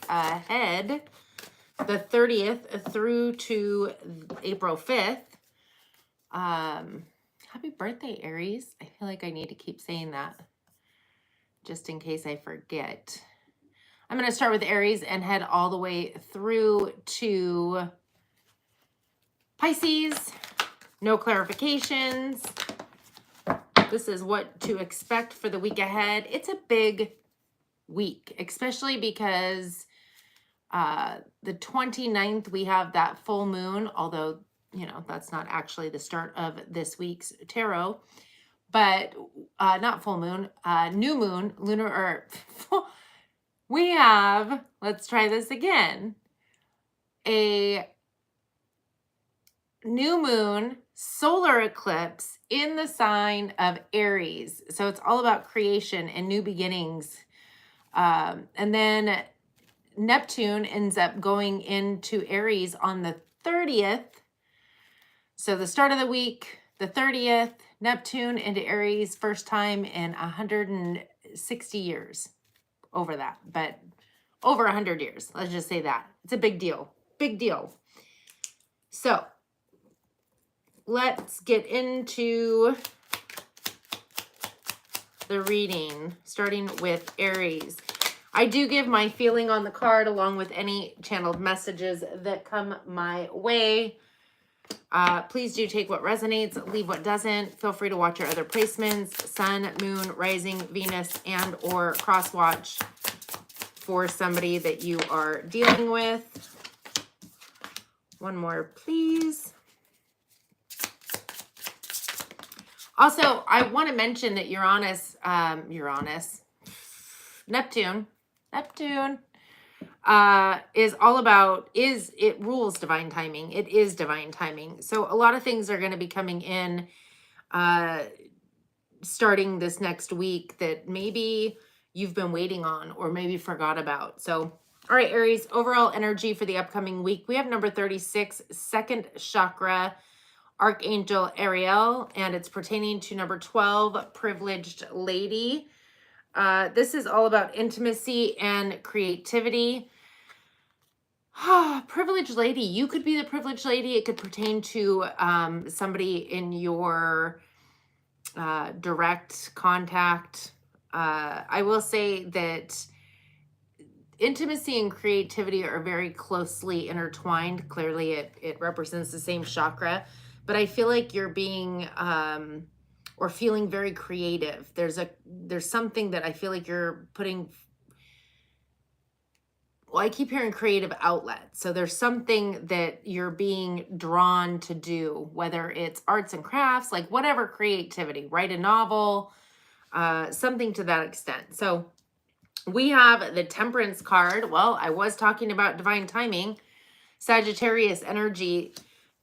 ahead, the 30th through to April 5th. Happy birthday, Aries. I feel like I need to keep saying that just in case I forget. I'm going to start with Aries and head all the way through to Pisces. No clarifications. This is what to expect for the week ahead. It's a big week, especially because the 29th, we have that full moon, although, you know, that's not actually the start of this week's tarot, but not full moon, new moon, lunar, or we have, let's try this again, a new moon solar eclipse in the sign of Aries. So it's all about creation and new beginnings. And then Neptune ends up going into Aries on the 30th. So the start of the week, the 30th, Neptune into Aries, first time in 160 years. Over that, but over 100 years. Let's just say that. It's a big deal. Big deal. So let's get into the reading, starting with Aries. I do give my feeling on the card along with any channeled messages that come my way. Please do take what resonates, leave what doesn't. Feel free to watch your other placements, sun, moon, rising, Venus, and or cross watch for somebody that you are dealing with. One more, please. Also, I want to mention that Neptune is all about, it rules divine timing. It is divine timing. So a lot of things are going to be coming in starting this next week that maybe you've been waiting on or maybe forgot about. So, all right, Aries, overall energy for the upcoming week. We have number 36, second chakra, Archangel Ariel, and it's pertaining to number 12, privileged lady. This is all about intimacy and creativity. Privileged lady, you could be the privileged lady. It could pertain to somebody in your direct contact. I will say that intimacy and creativity are very closely intertwined. Clearly, it represents the same chakra, but I feel like you're being or feeling very creative. There's something that I feel like you're putting. Well, I keep hearing creative outlet. So there's something that you're being drawn to do, whether it's arts and crafts, like whatever creativity, write a novel, something to that extent. So we have the Temperance card. Well, I was talking about divine timing, Sagittarius energy,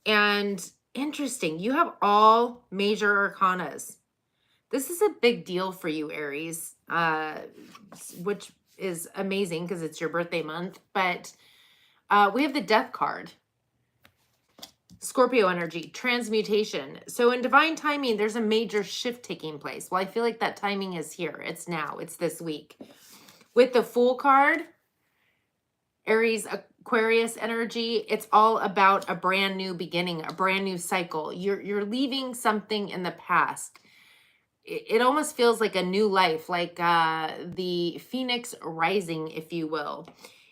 and interesting. You have all major arcanas. This is a big deal for you, Aries, which is amazing because it's your birthday month. But we have the Death card. Scorpio energy, transmutation. So in divine timing, there's a major shift taking place. Well, I feel like that timing is here. It's now. It's this week. With the Fool card, Aries, Aquarius energy, it's all about a brand new beginning, a brand new cycle. You're leaving something in the past. It almost feels like a new life, like the phoenix rising, if you will.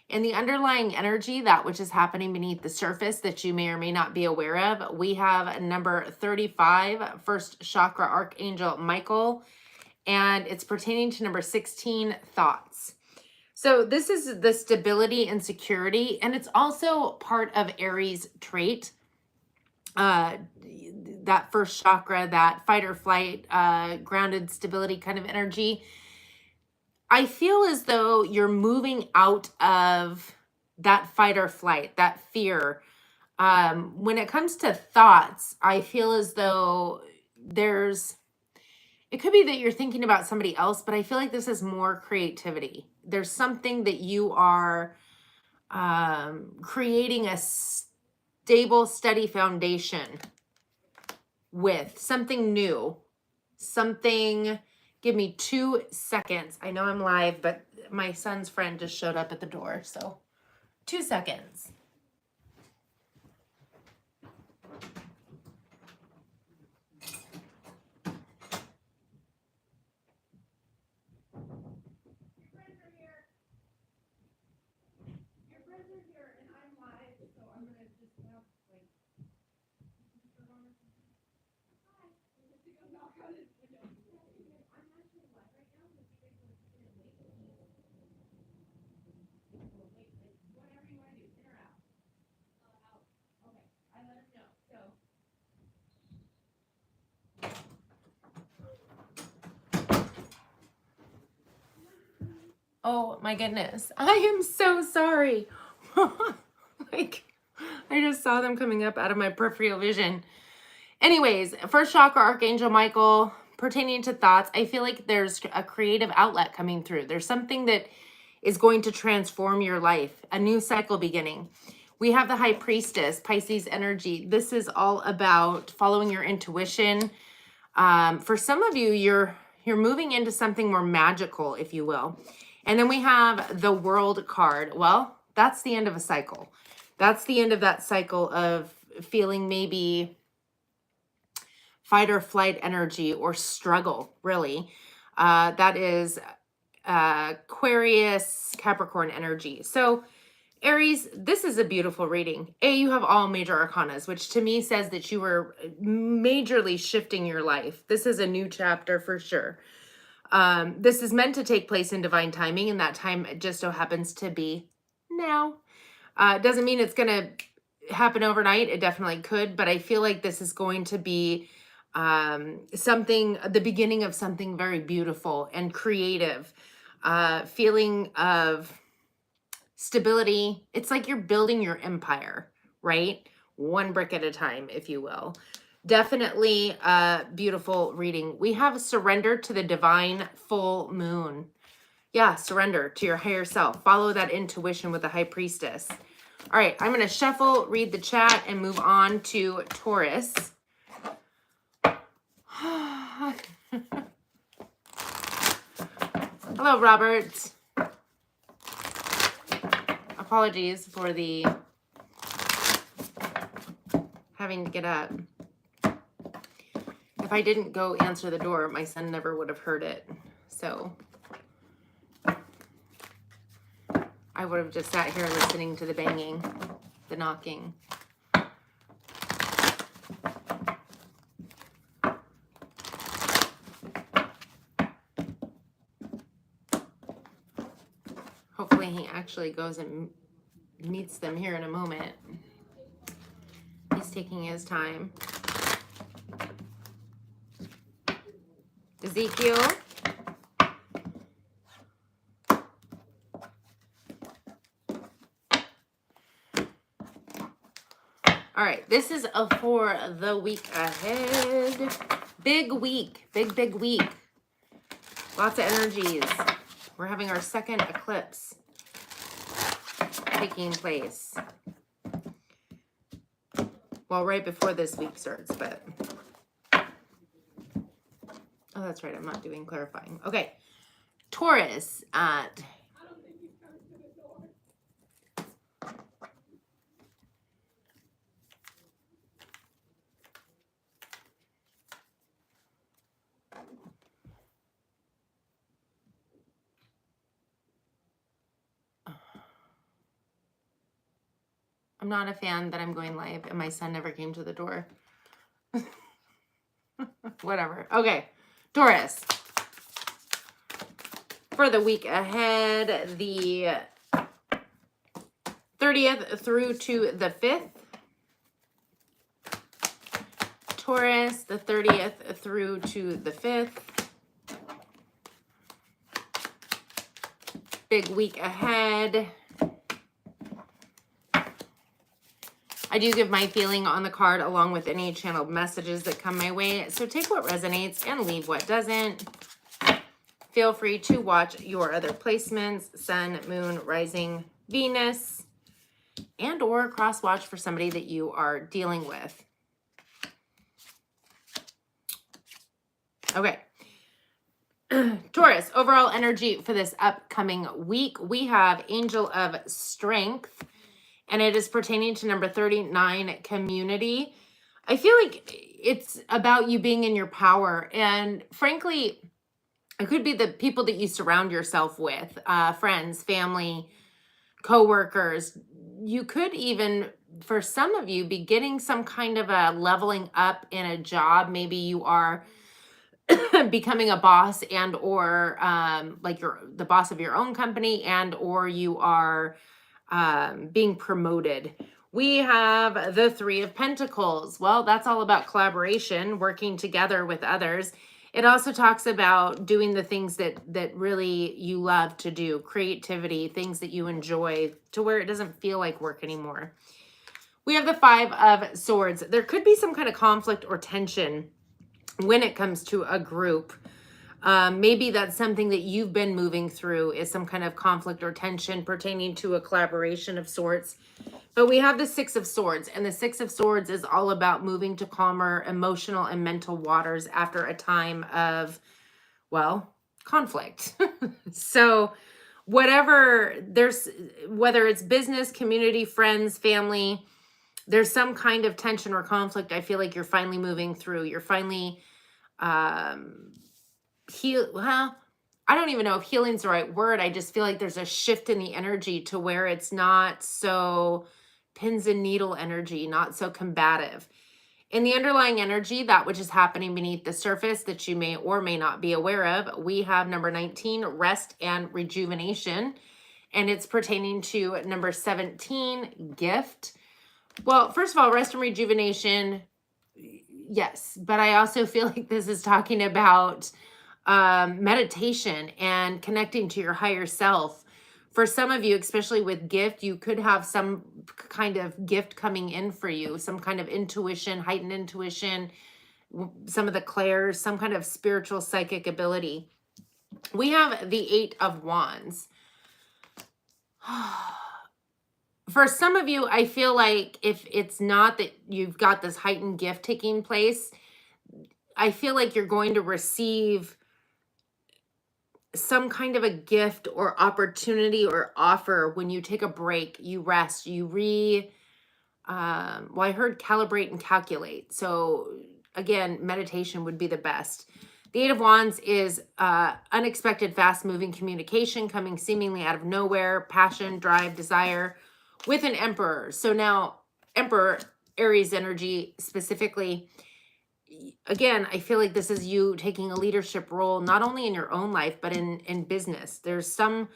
And the underlying energy, that which is happening beneath the surface that you may or may not be aware of, we have number 35, first chakra, Archangel Michael, and it's pertaining to number 16, thoughts. So this is the stability and security, and it's also part of Aries trait. That first chakra, that fight or flight, grounded stability kind of energy. I feel as though you're moving out of that fight or flight, that fear. When it comes to thoughts, I feel as though it could be that you're thinking about somebody else, but I feel like this is more creativity. There's something that you are creating a stable, steady foundation with, something new, something Give me 2 seconds. I know I'm live, but my son's friend just showed up at the door, so 2 seconds. Oh my goodness. I am so sorry. Like, I just saw them coming up out of my peripheral vision. Anyways, first chakra, Archangel Michael, pertaining to thoughts. I feel like there's a creative outlet coming through. There's something that is going to transform your life, a new cycle beginning. We have the High Priestess, Pisces energy. This is all about following your intuition. For some of you, you're moving into something more magical, if you will. And then we have the World card. Well, that's the end of a cycle. That's the end of that cycle of feeling maybe fight or flight energy or struggle, really. That is Aquarius, Capricorn energy. So Aries, this is a beautiful reading. You have all major arcanas, which to me says that you were majorly shifting your life. This is a new chapter for sure. This is meant to take place in divine timing, and that time just so happens to be now. It doesn't mean it's going to happen overnight. It definitely could, but I feel like this is going to be the beginning of something very beautiful and creative. Feeling of stability. It's like you're building your empire, right? One brick at a time, if you will. Definitely a beautiful reading. We have surrender to the divine full moon. Yeah, surrender to your higher self. Follow that intuition with the High Priestess. All right, I'm going to shuffle, read the chat, and move on to Taurus. Hello, Robert. Apologies for the having to get up. If I didn't go answer the door, my son never would have heard it. So I would have just sat here listening to the banging, the knocking. Hopefully he actually goes and meets them here in a moment. He's taking his time. Ezekiel. All right, this is for the week ahead. Big week, big week. Lots of energies. We're having our second eclipse taking place. Well, right before this week starts, but... Oh, that's right. I'm not doing clarifying. Okay. Taurus at... I'm not a fan that I'm going live and my son never came to the door. Whatever. Okay. Taurus. For the week ahead, the 30th through to the 5th. Taurus, the 30th through to the 5th. Big week ahead. I do give my feeling on the card along with any channeled messages that come my way. So take what resonates and leave what doesn't. Feel free to watch your other placements, Sun, Moon, Rising, Venus, and or cross watch for somebody that you are dealing with. Okay. Taurus, overall energy for this upcoming week. We have Angel of Strength, and it is pertaining to number 39, community. I feel like it's about you being in your power. And frankly, it could be the people that you surround yourself with, friends, family, coworkers. You could even, for some of you, be getting some kind of a leveling up in a job. Maybe you are becoming a boss, and or like you're the boss of your own company, and or you are being promoted. We have the Three of Pentacles. Well, that's all about collaboration, working together with others. It also talks about doing the things that really you love to do, creativity, things that you enjoy, to where it doesn't feel like work anymore. We have the Five of Swords. There could be some kind of conflict or tension when it comes to a group. Maybe that's something that you've been moving through, is some kind of conflict or tension pertaining to a collaboration of sorts. But we have the Six of Swords, and the Six of Swords is all about moving to calmer emotional and mental waters after a time of, well, conflict. So whether it's business, community, friends, family, there's some kind of tension or conflict. I feel like you're finally moving through. You're finally well, I don't even know if healing's the right word. I just feel like there's a shift in the energy to where it's not so pins and needle energy, not so combative. In the underlying energy, that which is happening beneath the surface that you may or may not be aware of, we have number 19, rest and rejuvenation. And it's pertaining to number 17, gift. Well, first of all, rest and rejuvenation, yes. But I also feel like this is talking about meditation and connecting to your higher self. For some of you, especially with gift, you could have some kind of gift coming in for you, some kind of intuition, heightened intuition, some of the clairs, some kind of spiritual psychic ability. We have the Eight of Wands. For some of you, I feel like if it's not that you've got this heightened gift taking place, I feel like you're going to receive some kind of a gift or opportunity or offer when you take a break, you rest, you well, I heard calibrate and calculate. So again, meditation would be the best. The Eight of Wands is unexpected, fast-moving communication coming seemingly out of nowhere, passion, drive, desire, with an Emperor. So now, Emperor, Aries energy specifically. Again, I feel like this is you taking a leadership role, not only in your own life, but in business. There's some,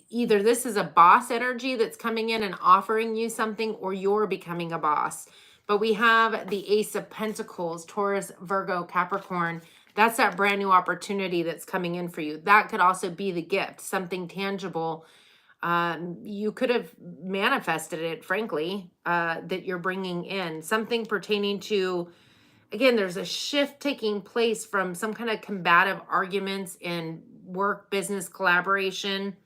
either this is a boss energy that's coming in and offering you something, or you're becoming a boss. But we have the Ace of Pentacles, Taurus, Virgo, Capricorn. That's that brand new opportunity that's coming in for you. That could also be the gift, something tangible. You could have manifested it, frankly, that you're bringing in. Something pertaining to, again, there's a shift taking place from some kind of combative arguments in work, business, collaboration.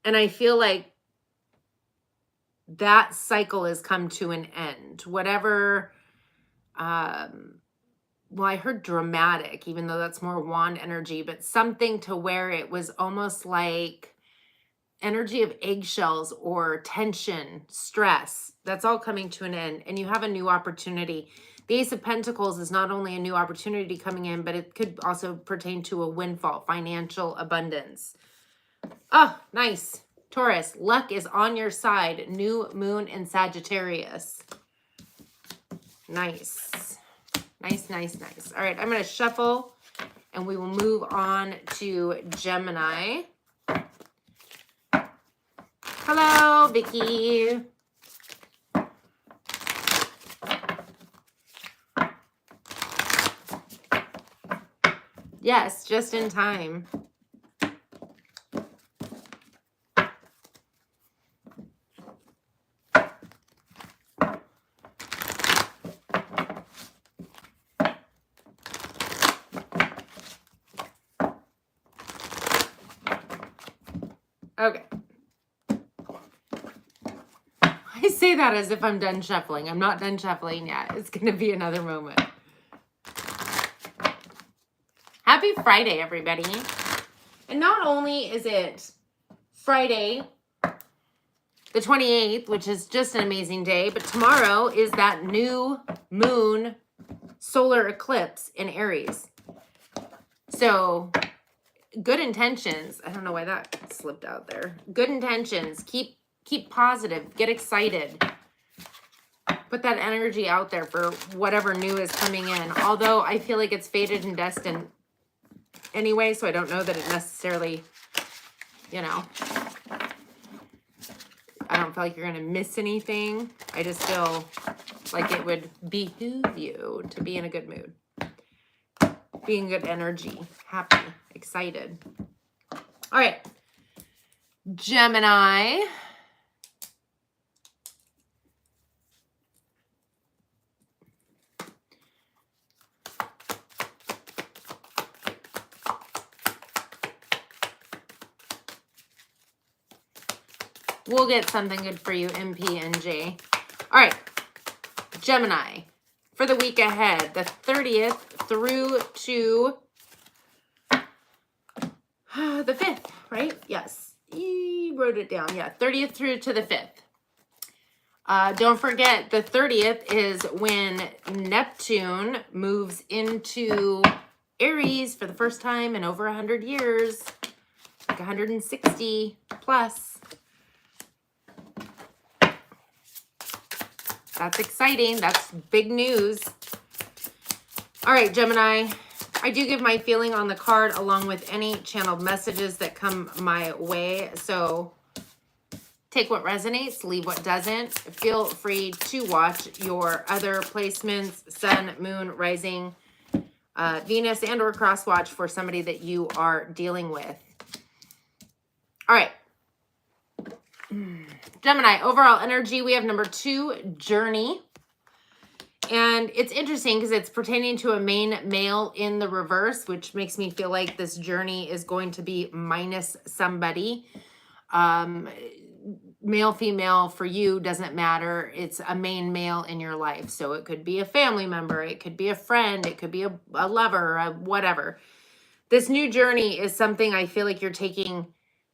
And I feel like that cycle has come to an end. Whatever, well, I heard dramatic, even though that's more wand energy, but something to where it was almost like energy of eggshells or tension, stress. That's all coming to an end, and you have a new opportunity. The Ace of Pentacles is not only a new opportunity coming in, but it could also pertain to a windfall, financial abundance. Oh, nice. Taurus, luck is on your side. New moon in Sagittarius. Nice. Nice, nice, nice. All right, I'm going to shuffle, and we will move on to Gemini. Hello, Vicky. Yes, just in time. Okay. I say that as if I'm done shuffling. I'm not done shuffling yet. It's going to be another moment. Happy Friday, everybody. And not only is it Friday, the 28th, which is just an amazing day, but tomorrow is that new moon solar eclipse in Aries. So good intentions. I don't know why that slipped out there. Good intentions. Keep positive. Get excited. Put that energy out there for whatever new is coming in. Although I feel like it's fated and destined anyway, so I don't know that it necessarily, you know, I don't feel like you're going to miss anything. I just feel like it would behoove you to be in a good mood. Be in good energy. Happy. Excited. All right. Gemini. We'll get something good for you, MP and J. All right. Gemini. For the week ahead, the 30th through to the 5th, right? Yes. You wrote it down. Yeah, 30th through to the 5th. Don't forget, the 30th is when Neptune moves into Aries for the first time in over 100 years, like 160 plus. That's exciting. That's big news. All right, Gemini. I do give my feeling on the card along with any channeled messages that come my way. So take what resonates, leave what doesn't. Feel free to watch your other placements, sun, moon, rising, Venus, and or cross watch for somebody that you are dealing with. All right. Gemini, overall energy, we have number 2, journey. And it's interesting because it's pertaining to a main male in the reverse, which makes me feel like this journey is going to be minus somebody. Male, female, for you, doesn't matter. It's a main male in your life. So it could be a family member. It could be a friend. It could be a lover, whatever. This new journey is something I feel like you're taking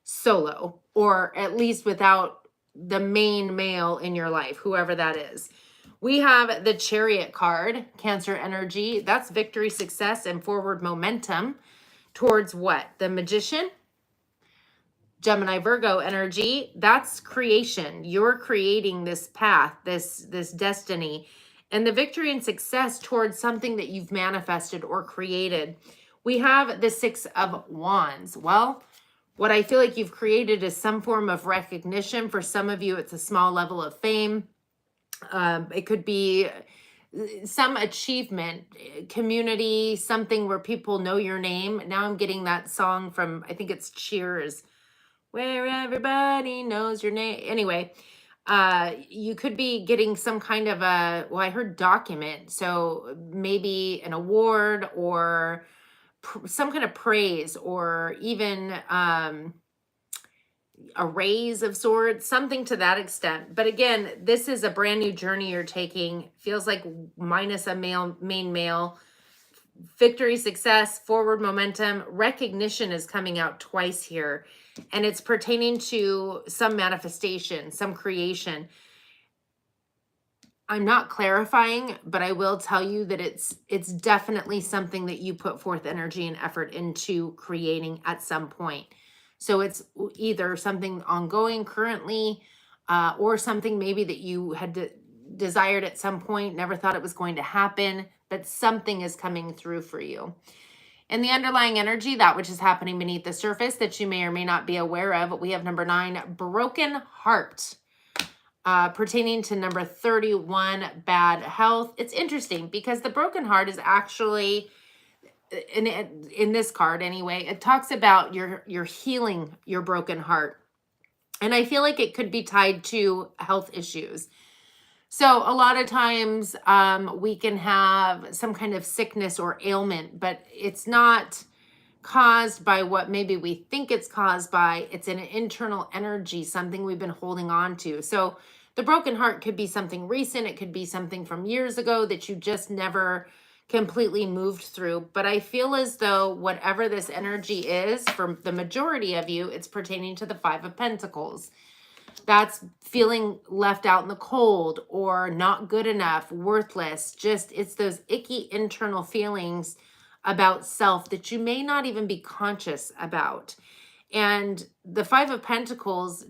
solo, or at least without the main male in your life, whoever that is. We have the Chariot card, Cancer energy. That's victory, success, and forward momentum towards what? The Magician. Gemini, Virgo energy. That's creation. You're creating this path, this destiny, and the victory and success towards something that you've manifested or created. We have the 6 of Wands. Well, what I feel like you've created is some form of recognition. For some of you, it's a small level of fame. It could be some achievement, community, something where people know your name. Now I'm getting that song from, I think it's Cheers, where everybody knows your name. Anyway, you could be getting some kind of a, well, I heard document. So maybe an award or some kind of praise, or even a raise of sorts, something to that extent. But again, this is a brand new journey you're taking. Feels like minus a main male. Victory, success, forward momentum, recognition is coming out twice here. And it's pertaining to some manifestation, some creation. I'm not clarifying, but I will tell you that it's definitely something that you put forth energy and effort into creating at some point. So it's either something ongoing currently, or something maybe that you had desired at some point, never thought it was going to happen, but something is coming through for you. And the underlying energy, that which is happening beneath the surface that you may or may not be aware of, we have number 9, broken heart. Pertaining to number 31, bad health. It's interesting because the broken heart is actually, in this card anyway, it talks about your healing your broken heart. And I feel like it could be tied to health issues. So a lot of times we can have some kind of sickness or ailment, but it's not caused by what maybe we think it's caused by. It's an internal energy, something we've been holding on to. So the broken heart could be something recent. It could be something from years ago that you just never completely moved through. But I feel as though whatever this energy is, for the majority of you, it's pertaining to the Five of Pentacles. That's feeling left out in the cold or not good enough, worthless. Just, it's those icky internal feelings about self that you may not even be conscious about. And the Five of Pentacles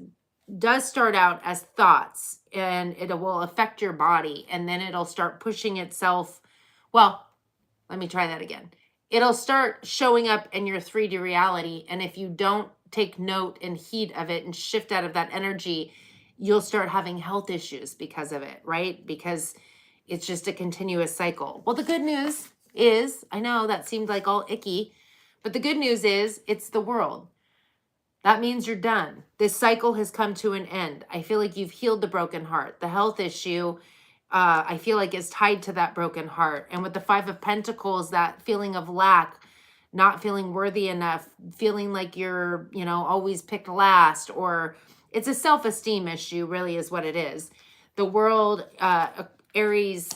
does start out as thoughts, and it will affect your body, and then it'll start pushing itself. Well, let me try that again. It'll start showing up in your 3D reality, and if you don't take note and heed of it and shift out of that energy, you'll start having health issues because of it, right? Because it's just a continuous cycle. Well, the good news is, I know that seemed like all icky, but the good news is it's the world. That means you're done. This cycle has come to an end. I feel like you've healed the broken heart. The health issue, I feel like, is tied to that broken heart. And with the Five of Pentacles, that feeling of lack, not feeling worthy enough, feeling like you're, you know, always picked last, or it's a self-esteem issue, really is what it is. The world, Aquarius,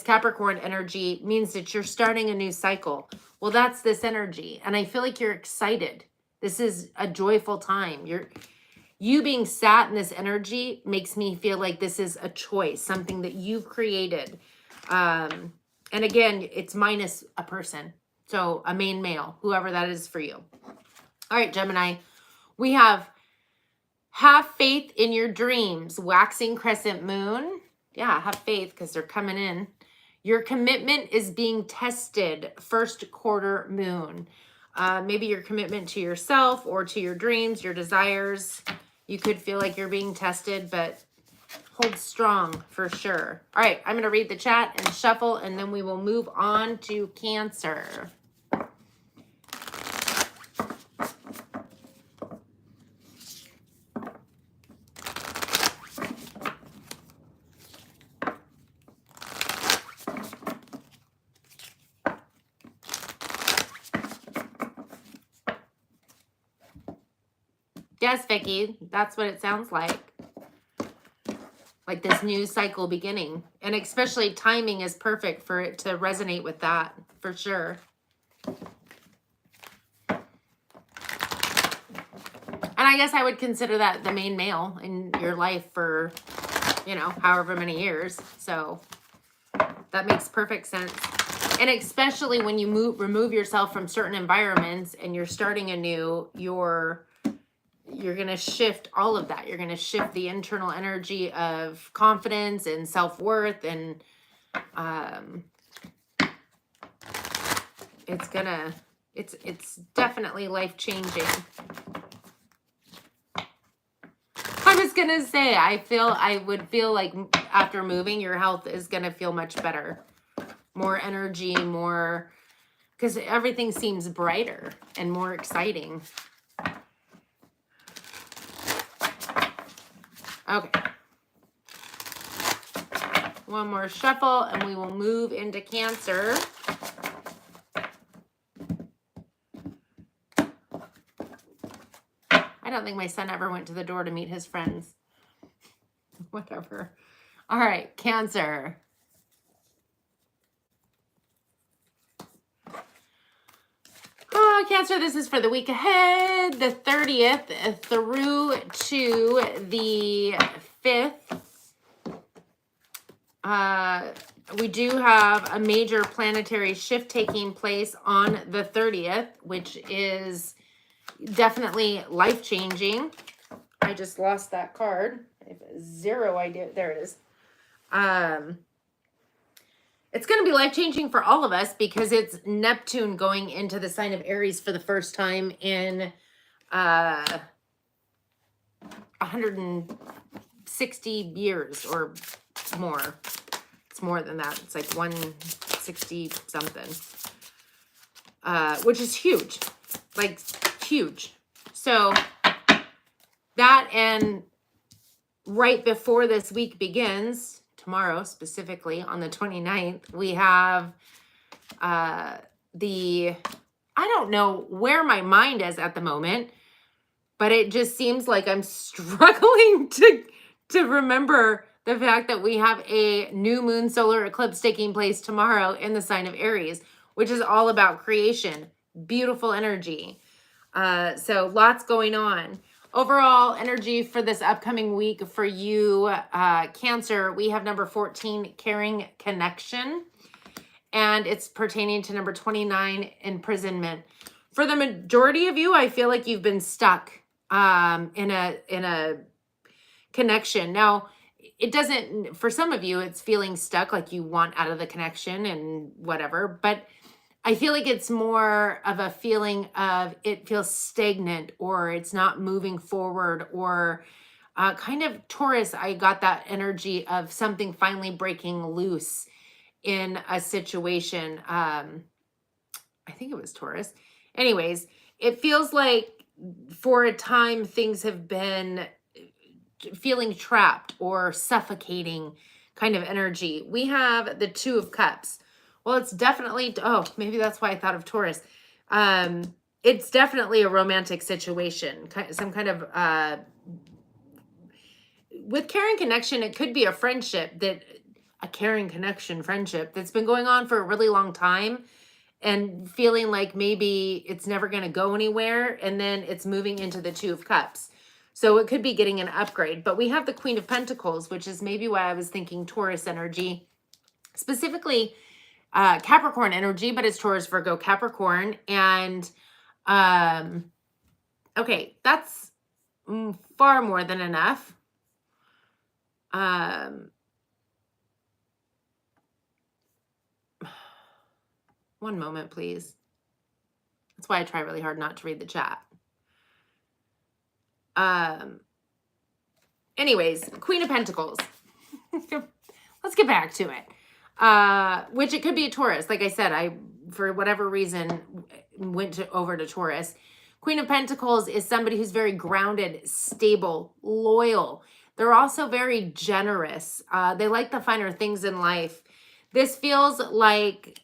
Capricorn energy means that you're starting a new cycle. Well, that's this energy. And I feel like you're excited. This is a joyful time. You being sat in this energy makes me feel like this is a choice, something that you've created. And again, it's minus a person. So a main male, whoever that is for you. All right, Gemini, we have faith in your dreams, waxing crescent moon. Yeah, have faith because they're coming in. Your commitment is being tested, first quarter moon. Maybe your commitment to yourself or to your dreams, your desires. You could feel like you're being tested, but hold strong for sure. All right, I'm going to read the chat and shuffle, and then we will move on to Cancer. Yes, Vicky, that's what it sounds like. Like this new cycle beginning. And especially timing is perfect for it to resonate with that, for sure. And I guess I would consider that the main male in your life for, you know, however many years. So that makes perfect sense. And especially when you remove yourself from certain environments and you're starting anew, you're going to shift all of that. You're going to shift the internal energy of confidence and self-worth. And it's definitely life-changing. I was going to say, I would feel like after moving, your health is going to feel much better. More energy, more, because everything seems brighter and more exciting. Okay. One more shuffle and we will move into Cancer. I don't think my son ever went to the door to meet his friends. Whatever. All right, Cancer. Oh, Cancer, this is for the week ahead, the 30th through to the 5th. We do have a major planetary shift taking place on the 30th, which is definitely life-changing. I just lost that card. I have zero idea. There it is. It's going to be life-changing for all of us because it's Neptune going into the sign of Aries for the first time in 160 years or more. It's more than that. It's like 160 something, which is huge, like huge. So that, and right before this week begins, tomorrow specifically on the 29th, we have I don't know where my mind is at the moment, but it just seems like I'm struggling to remember the fact that we have a new moon solar eclipse taking place tomorrow in the sign of Aries, which is all about creation. Beautiful energy. So lots going on. Overall energy for this upcoming week for you, Cancer, we have number 14, caring connection. And it's pertaining to number 29, imprisonment. For the majority of you, I feel like you've been stuck in a connection. Now, it doesn't, for some of you, it's feeling stuck, like you want out of the connection and whatever, but I feel like it's more of a feeling of it feels stagnant or it's not moving forward, or kind of Taurus, I got that energy of something finally breaking loose in a situation. I think it was Taurus. Anyways, it feels like for a time things have been feeling trapped or suffocating kind of energy. We have the Two of Cups. Well, it's definitely, oh, maybe that's why I thought of Taurus. It's definitely a romantic situation, some kind of, with caring connection, it could be a friendship a caring connection friendship that's been going on for a really long time and feeling like maybe it's never going to go anywhere. And then it's moving into the Two of Cups. So it could be getting an upgrade, but we have the Queen of Pentacles, which is maybe why I was thinking Taurus energy, specifically Capricorn energy, but it's Taurus, Virgo, Capricorn. And okay, that's far more than enough. One moment, please. That's why I try really hard not to read the chat. Anyways, Queen of Pentacles. Let's get back to it. Which it could be a Taurus. Like I said, I, for whatever reason, went over to Taurus. Queen of Pentacles is somebody who's very grounded, stable, loyal. They're also very generous. They like the finer things in life. This feels like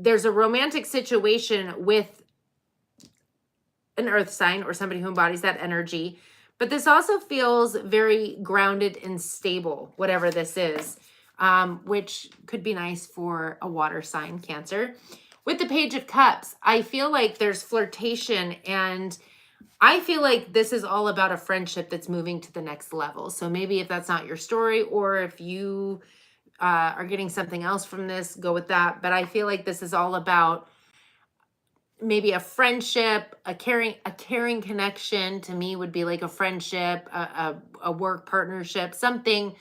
there's a romantic situation with an earth sign or somebody who embodies that energy. But this also feels very grounded and stable, whatever this is, which could be nice for a water sign, Cancer. With the Page of Cups, I feel like there's flirtation, and I feel like this is all about a friendship that's moving to the next level. So maybe if that's not your story, or if you are getting something else from this, go with that. But I feel like this is all about maybe a friendship, a caring connection. To me would be like a friendship, a work partnership, something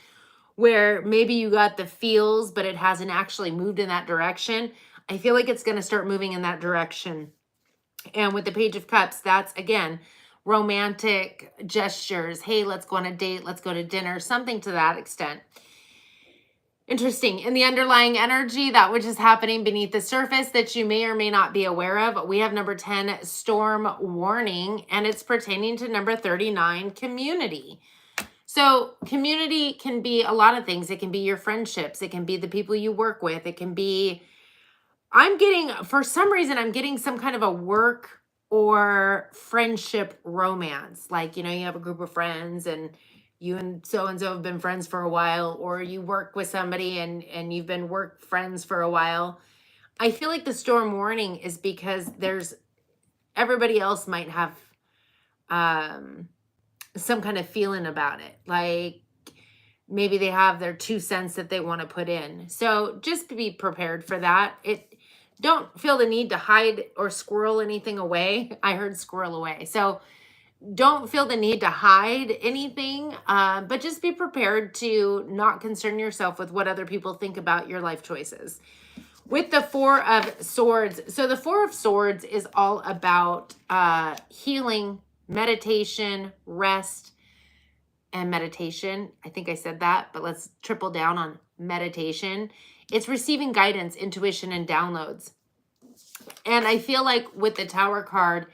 where maybe you got the feels, but it hasn't actually moved in that direction. I feel like it's going to start moving in that direction. And with the Page of Cups, that's, again, romantic gestures. Hey, let's go on a date. Let's go to dinner. Something to that extent. Interesting. In the underlying energy, that which is happening beneath the surface that you may or may not be aware of, we have number 10, storm warning, and it's pertaining to number 39, community. So community can be a lot of things. It can be your friendships. It can be the people you work with. It can be, for some reason, I'm getting some kind of a work or friendship romance. Like, you have a group of friends and you and so have been friends for a while, or you work with somebody and you've been work friends for a while. I feel like the storm warning is because everybody else might have some kind of feeling about it. Like maybe they have their 2 cents that they want to put in. So just be prepared for that. Don't feel the need to hide or squirrel anything away. I heard squirrel away. So don't feel the need to hide anything, but just be prepared to not concern yourself with what other people think about your life choices. With the Four of Swords, so the Four of Swords is all about healing, meditation, rest, and meditation. I think I said that, but let's triple down on meditation. It's receiving guidance, intuition, and downloads. And I feel like with the Tower card,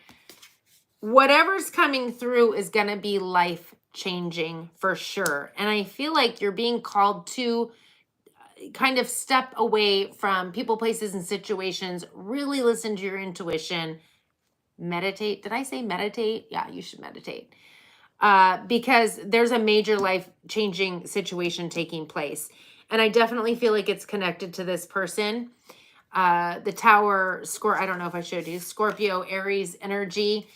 whatever's coming through is going to be life-changing for sure. And I feel like you're being called to kind of step away from people, places, and situations. Really listen to your intuition. Meditate. Did I say meditate? Yeah, you should meditate. because there's a major life-changing situation taking place. And I definitely feel like it's connected to this person. The Tower, I don't know if I showed you, Scorpio, Aries energy.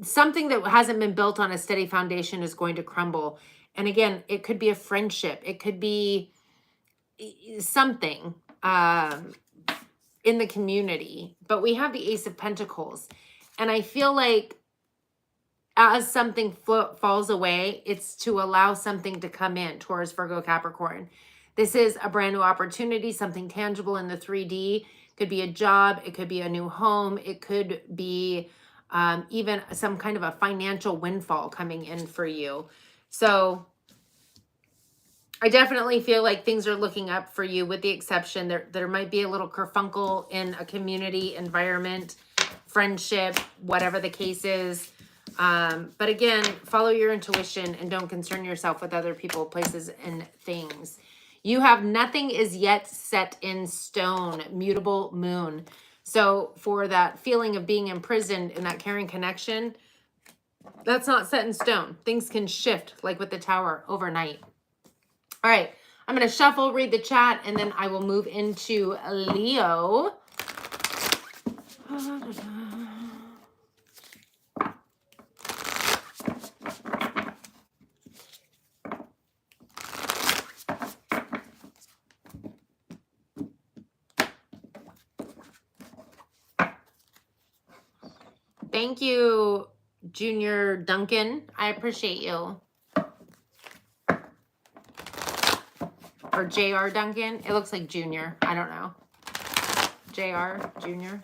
Something that hasn't been built on a steady foundation is going to crumble. And again, it could be a friendship. It could be something in the community. But we have the Ace of Pentacles. And I feel like as something falls away, it's to allow something to come in. Taurus, Virgo, Capricorn. This is a brand new opportunity, something tangible in the 3D. Could be a job. It could be a new home. It could be even some kind of a financial windfall coming in for you. So I definitely feel like things are looking up for you, with the exception there might be a little kerfunkel in a community environment, friendship, whatever the case is. But again, follow your intuition and don't concern yourself with other people, places, and things. You have nothing is yet set in stone, mutable moon. So for that feeling of being imprisoned in that caring connection, that's not set in stone. Things can shift, like with the Tower, overnight. All right, I'm going to shuffle, read the chat, and then I will move into Leo. Thank you, Junior Duncan. I appreciate you. Or JR Duncan. It looks like Junior. I don't know. JR, Junior.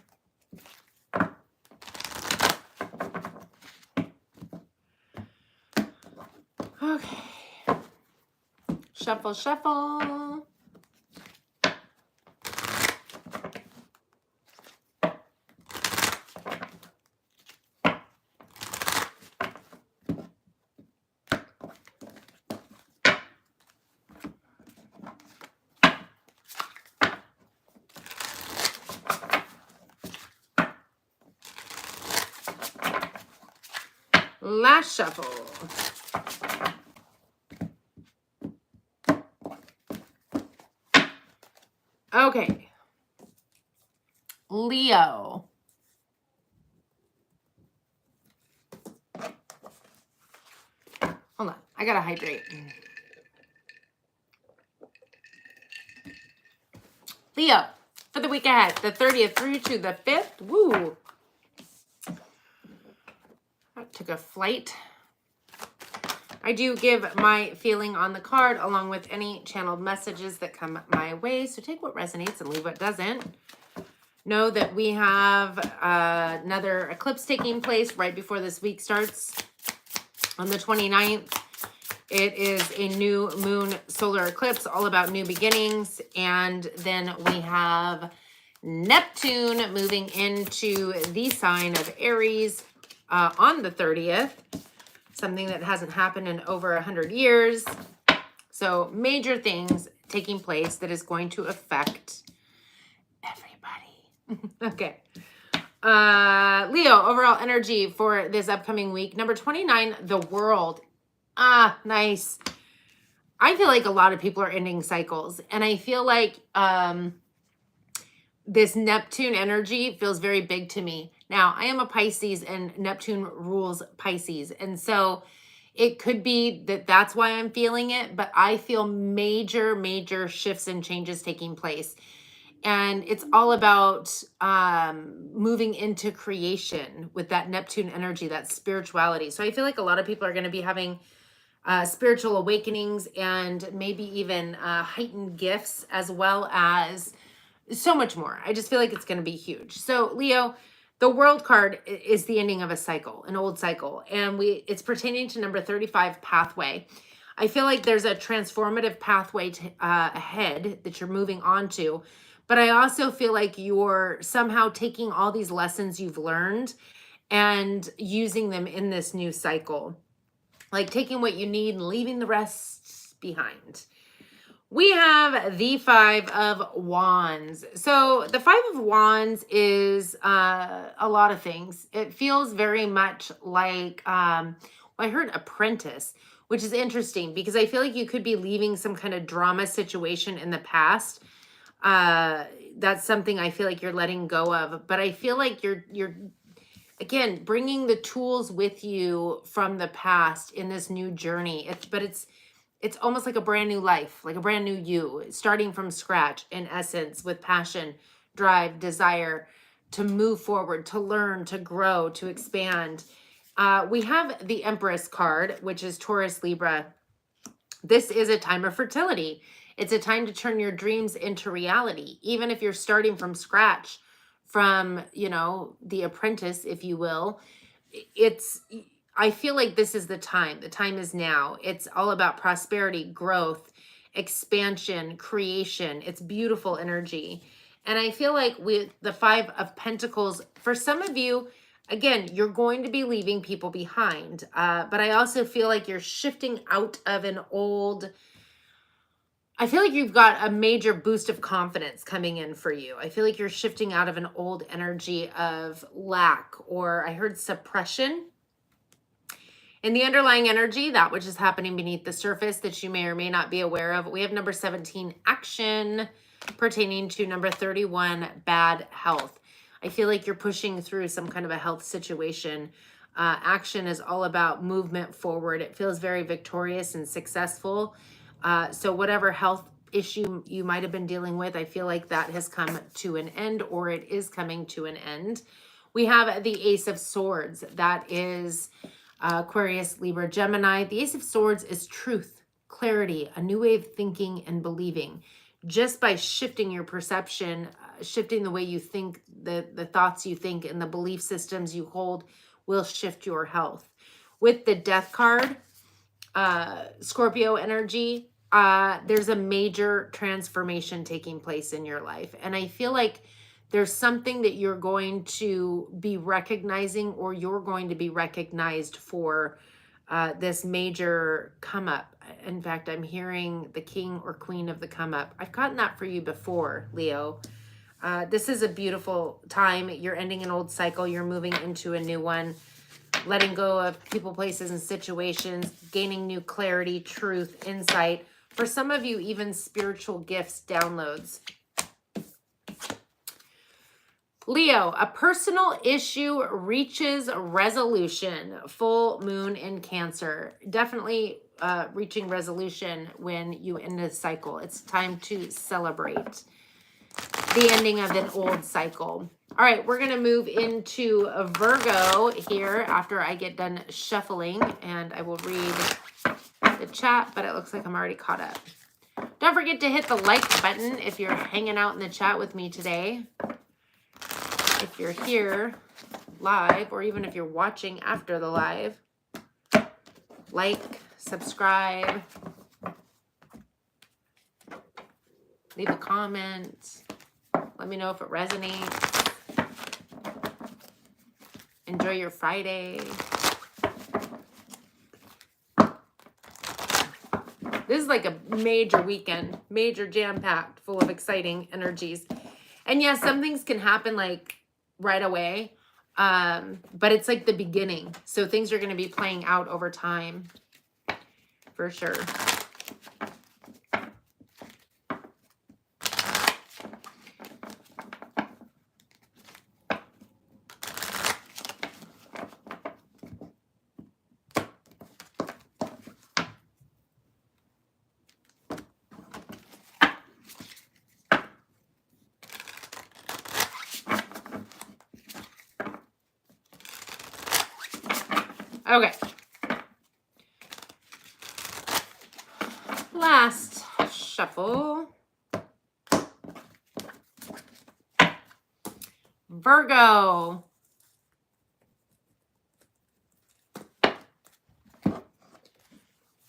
Okay. Shuffle, shuffle. Last shuffle. Okay. Leo. Hold on. I gotta hydrate. Leo, for the week ahead, the 30th through to the 5th. Woo. I took a flight. I do give my feeling on the card along with any channeled messages that come my way. So take what resonates and leave what doesn't. Know that we have another eclipse taking place right before this week starts on the 29th. It is a new moon solar eclipse, all about new beginnings. And then we have Neptune moving into the sign of Aries on the 30th. Something that hasn't happened in over 100 years. So major things taking place that is going to affect everybody. Okay. Leo, overall energy for this upcoming week. Number 29, the world. Ah, nice. I feel like a lot of people are ending cycles. And I feel like this Neptune energy feels very big to me. Now, I am a Pisces and Neptune rules Pisces. And so it could be that that's why I'm feeling it. But I feel major, major shifts and changes taking place. And it's all about moving into creation with that Neptune energy, that spirituality. So I feel like a lot of people are going to be having spiritual awakenings and maybe even heightened gifts, as well as so much more. I just feel like it's going to be huge. So Leo, the world card is the ending of a cycle, an old cycle. And it's pertaining to number 35, pathway. I feel like there's a transformative pathway ahead that you're moving on to. But I also feel like you're somehow taking all these lessons you've learned and using them in this new cycle. Like taking what you need and leaving the rest behind. We have the Five of Wands. So the Five of Wands is a lot of things. It feels very much like, well, I heard apprentice, which is interesting because I feel like you could be leaving some kind of drama situation in the past. That's something I feel like you're letting go of. But I feel like you're again, bringing the tools with you from the past in this new journey. It's almost like a brand new life, like a brand new you, starting from scratch in essence, with passion, drive, desire to move forward, to learn, to grow, to expand. We have the Empress card, which is Taurus, Libra. This is a time of fertility. It's a time to turn your dreams into reality. Even if you're starting from scratch, from, you know, the apprentice, if you will, I feel like this is the time. The time is now. It's all about prosperity, growth, expansion, creation. It's beautiful energy. And I feel like with the Five of Pentacles, for some of you, again, you're going to be leaving people behind. But I also feel like you're shifting out of an old... I feel like you've got a major boost of confidence coming in for you. I feel like you're shifting out of an old energy of lack, or I heard suppression. In the underlying energy, that which is happening beneath the surface that you may or may not be aware of, we have number 17, action, pertaining to number 31, bad health. I feel like you're pushing through some kind of a health situation. Action is all about movement forward. It feels very victorious and successful. So whatever health issue you might have been dealing with, I feel like that has come to an end, or it is coming to an end. We have the Ace of Swords. That is Aquarius, Libra, Gemini. The Ace of Swords is truth, clarity, a new way of thinking and believing. Just by shifting your perception, shifting the way you think, the thoughts you think, and the belief systems you hold will shift your health. With the Death card, Scorpio energy, there's a major transformation taking place in your life. And I feel like there's something that you're going to be recognizing, or you're going to be recognized for this major come up. In fact, I'm hearing the king or queen of the come up. I've gotten that for you before, Leo. This is a beautiful time. You're ending an old cycle. You're moving into a new one. Letting go of people, places, and situations. Gaining new clarity, truth, insight. For some of you, even spiritual gifts, downloads. Leo, a personal issue reaches resolution. Full moon in Cancer. Definitely reaching resolution when you end a cycle. It's time to celebrate the ending of an old cycle. All right, we're going to move into a Virgo here after I get done shuffling, and I will read the chat, but it looks like I'm already caught up. Don't forget to hit the like button if you're hanging out in the chat with me today. If you're here live, or even if you're watching after the live, like, subscribe, leave a comment, let me know if it resonates. Enjoy your Friday. This is like a major weekend, major jam-packed, full of exciting energies. And yes, some things can happen like right away, but it's like the beginning. So things are going to be playing out over time, for sure. Okay. Last shuffle. Virgo.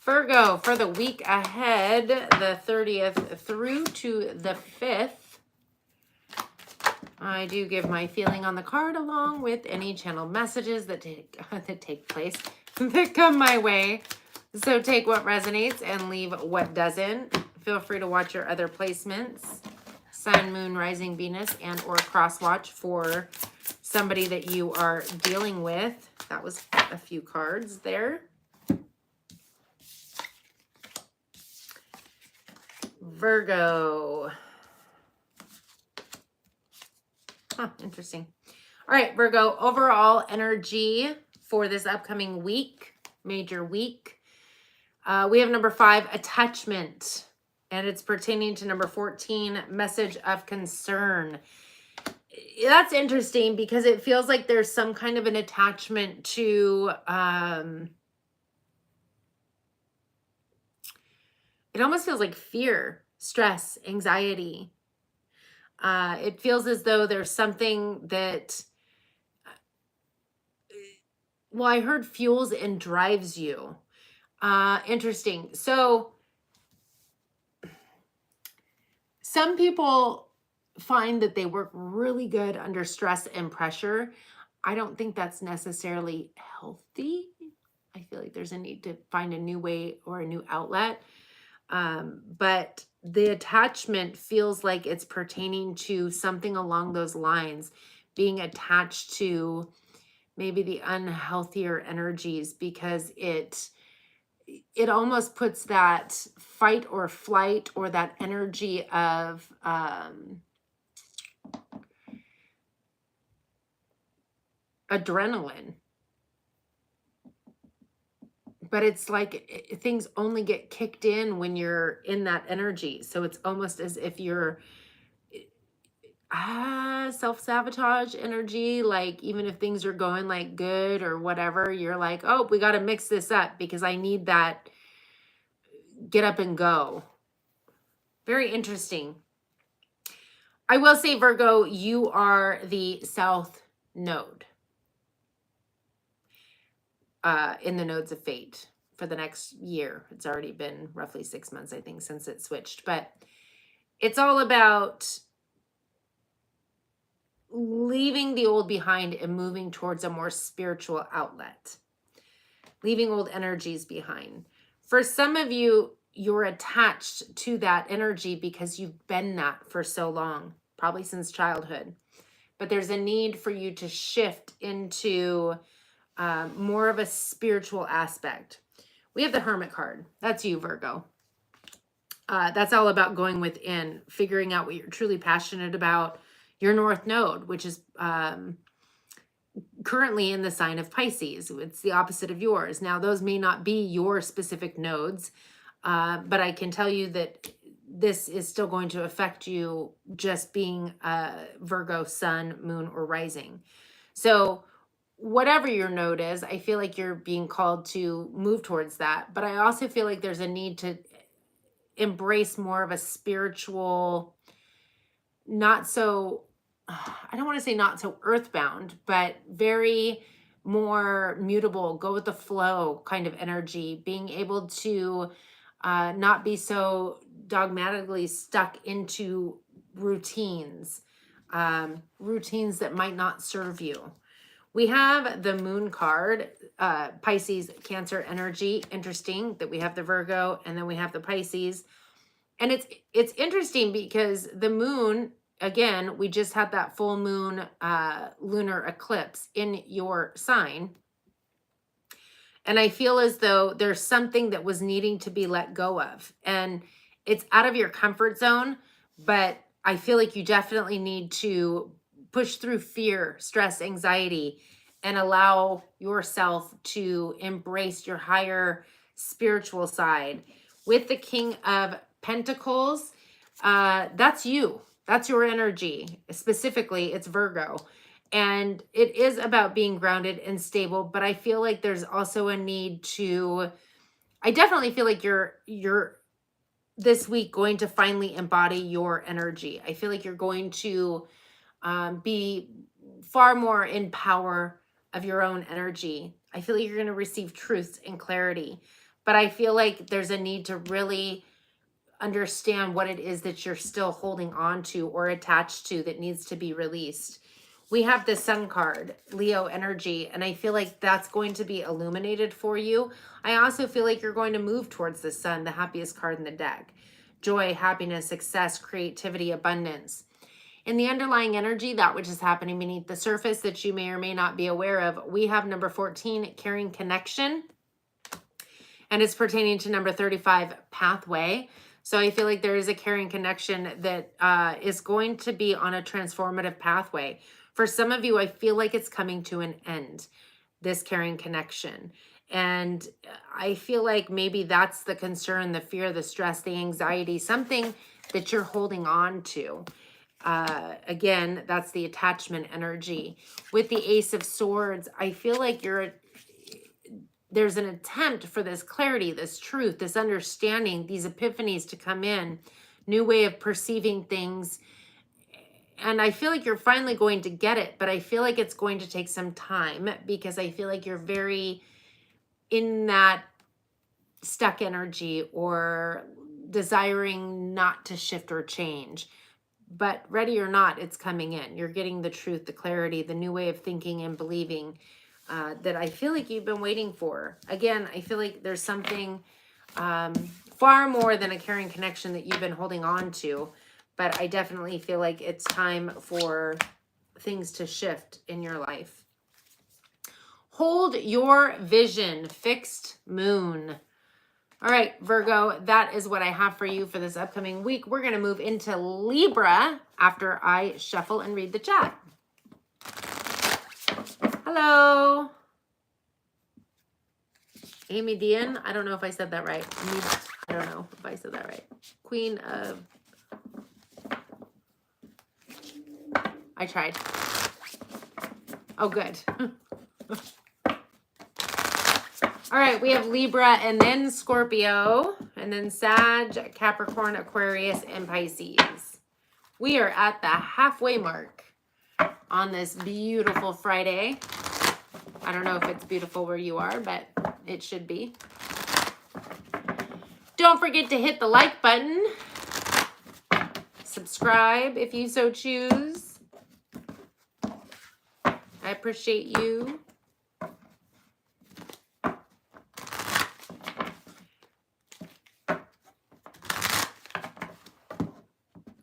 Virgo, for the week ahead, the 30th through to the 5th. I do give my feeling on the card along with any channel messages that take place, that come my way. So take what resonates and leave what doesn't. Feel free to watch your other placements. Sun, Moon, Rising, Venus, and or cross watch for somebody that you are dealing with. That was a few cards there. Virgo. Huh, interesting. All right, Virgo, overall energy for this upcoming week, major week. We have number 5, attachment, and it's pertaining to number 14, message of concern. That's interesting because it feels like there's some kind of an attachment to, it almost feels like fear, stress, anxiety. It feels as though there's something that, well, I heard fuels and drives you. Interesting. So some people find that they work really good under stress and pressure. I don't think that's necessarily healthy. I feel like there's a need to find a new way or a new outlet. But the attachment feels like it's pertaining to something along those lines, being attached to maybe the unhealthier energies, because it almost puts that fight or flight or that energy of adrenaline. But it's like things only get kicked in when you're in that energy. So it's almost as if you're self-sabotage energy. Like even if things are going like good or whatever, you're like, oh, we got to mix this up because I need that get up and go. Very interesting. I will say, Virgo, you are the South node in the nodes of fate for the next year. It's already been roughly 6 months, I think, since it switched. But it's all about leaving the old behind and moving towards a more spiritual outlet. Leaving old energies behind. For some of you, you're attached to that energy because you've been that for so long, probably since childhood. But there's a need for you to shift into more of a spiritual aspect. We have the Hermit card. That's you, Virgo. That's all about going within, figuring out what you're truly passionate about. Your North Node, which is currently in the sign of Pisces. It's the opposite of yours. Now, those may not be your specific nodes, but I can tell you that this is still going to affect you just being Virgo, Sun, Moon, or Rising. So whatever your node is, I feel like you're being called to move towards that. But I also feel like there's a need to embrace more of a spiritual, not so, I don't want to say not so earthbound, but very more mutable, go with the flow kind of energy, being able to not be so dogmatically stuck into routines, routines that might not serve you. We have the Moon card, Pisces, Cancer energy. Interesting that we have the Virgo and then we have the Pisces. And it's interesting because the Moon, again, we just had that full moon lunar eclipse in your sign. And I feel as though there's something that was needing to be let go of. And it's out of your comfort zone, but I feel like you definitely need to push through fear, stress, anxiety, and allow yourself to embrace your higher spiritual side. With the King of Pentacles, that's you. That's your energy. Specifically, it's Virgo. And it is about being grounded and stable, but I feel like there's also a need to, I definitely feel like you're this week going to finally embody your energy. I feel like you're going to be far more in power of your own energy. I feel like you're going to receive truth and clarity, but I feel like there's a need to really understand what it is that you're still holding on to or attached to that needs to be released. We have the Sun card, Leo energy, and I feel like that's going to be illuminated for you. I also feel like you're going to move towards the Sun, the happiest card in the deck. joy, happiness, success, creativity, abundance. In the underlying energy, that which is happening beneath the surface that you may or may not be aware of, we have number 14, caring connection. And it's pertaining to number 35, pathway. So I feel like there is a caring connection that is going to be on a transformative pathway. For some of you, I feel like it's coming to an end, this caring connection. And I feel like maybe that's the concern, the fear, the stress, the anxiety, something that you're holding on to. Again, that's the attachment energy. With the Ace of Swords, I feel like there's an attempt for this clarity, this truth, this understanding, these epiphanies to come in, new way of perceiving things. And I feel like you're finally going to get it, but I feel like it's going to take some time because I feel like you're very in that stuck energy or desiring not to shift or change. But ready or not, it's coming in. You're getting the truth, the clarity, the new way of thinking and believing that I feel like you've been waiting for. Again, I feel like there's something far more than a caring connection that you've been holding on to. But I definitely feel like it's time for things to shift in your life. Hold your vision, fixed moon. All right, Virgo, that is what I have for you for this upcoming week. We're going to move into Libra after I shuffle and read the chat. Hello. Amy Dean. I don't know if I said that right. I don't know if I said that right. Queen of... I tried. Oh, good. All right, we have Libra and then Scorpio and then Sag, Capricorn, Aquarius, and Pisces. We are at the halfway mark on this beautiful Friday. I don't know if it's beautiful where you are, but it should be. Don't forget to hit the like button. Subscribe if you so choose. I appreciate you.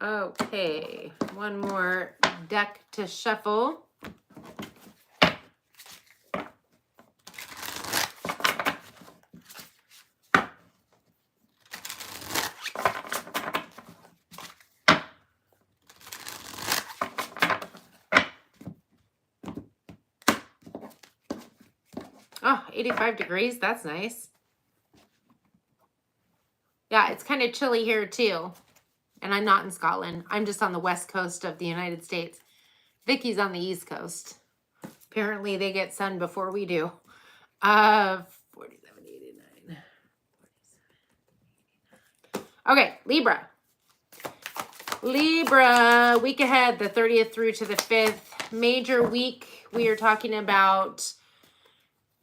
Okay, one more deck to shuffle. Oh, 85 degrees. That's nice. Yeah, it's kind of chilly here too. And I'm not in Scotland. I'm just on the west coast of the United States. Vicky's on the east coast. Apparently they get sun before we do. 47, 89. Okay, Libra. Libra, week ahead, the 30th through to the 5th. Major week. We are talking about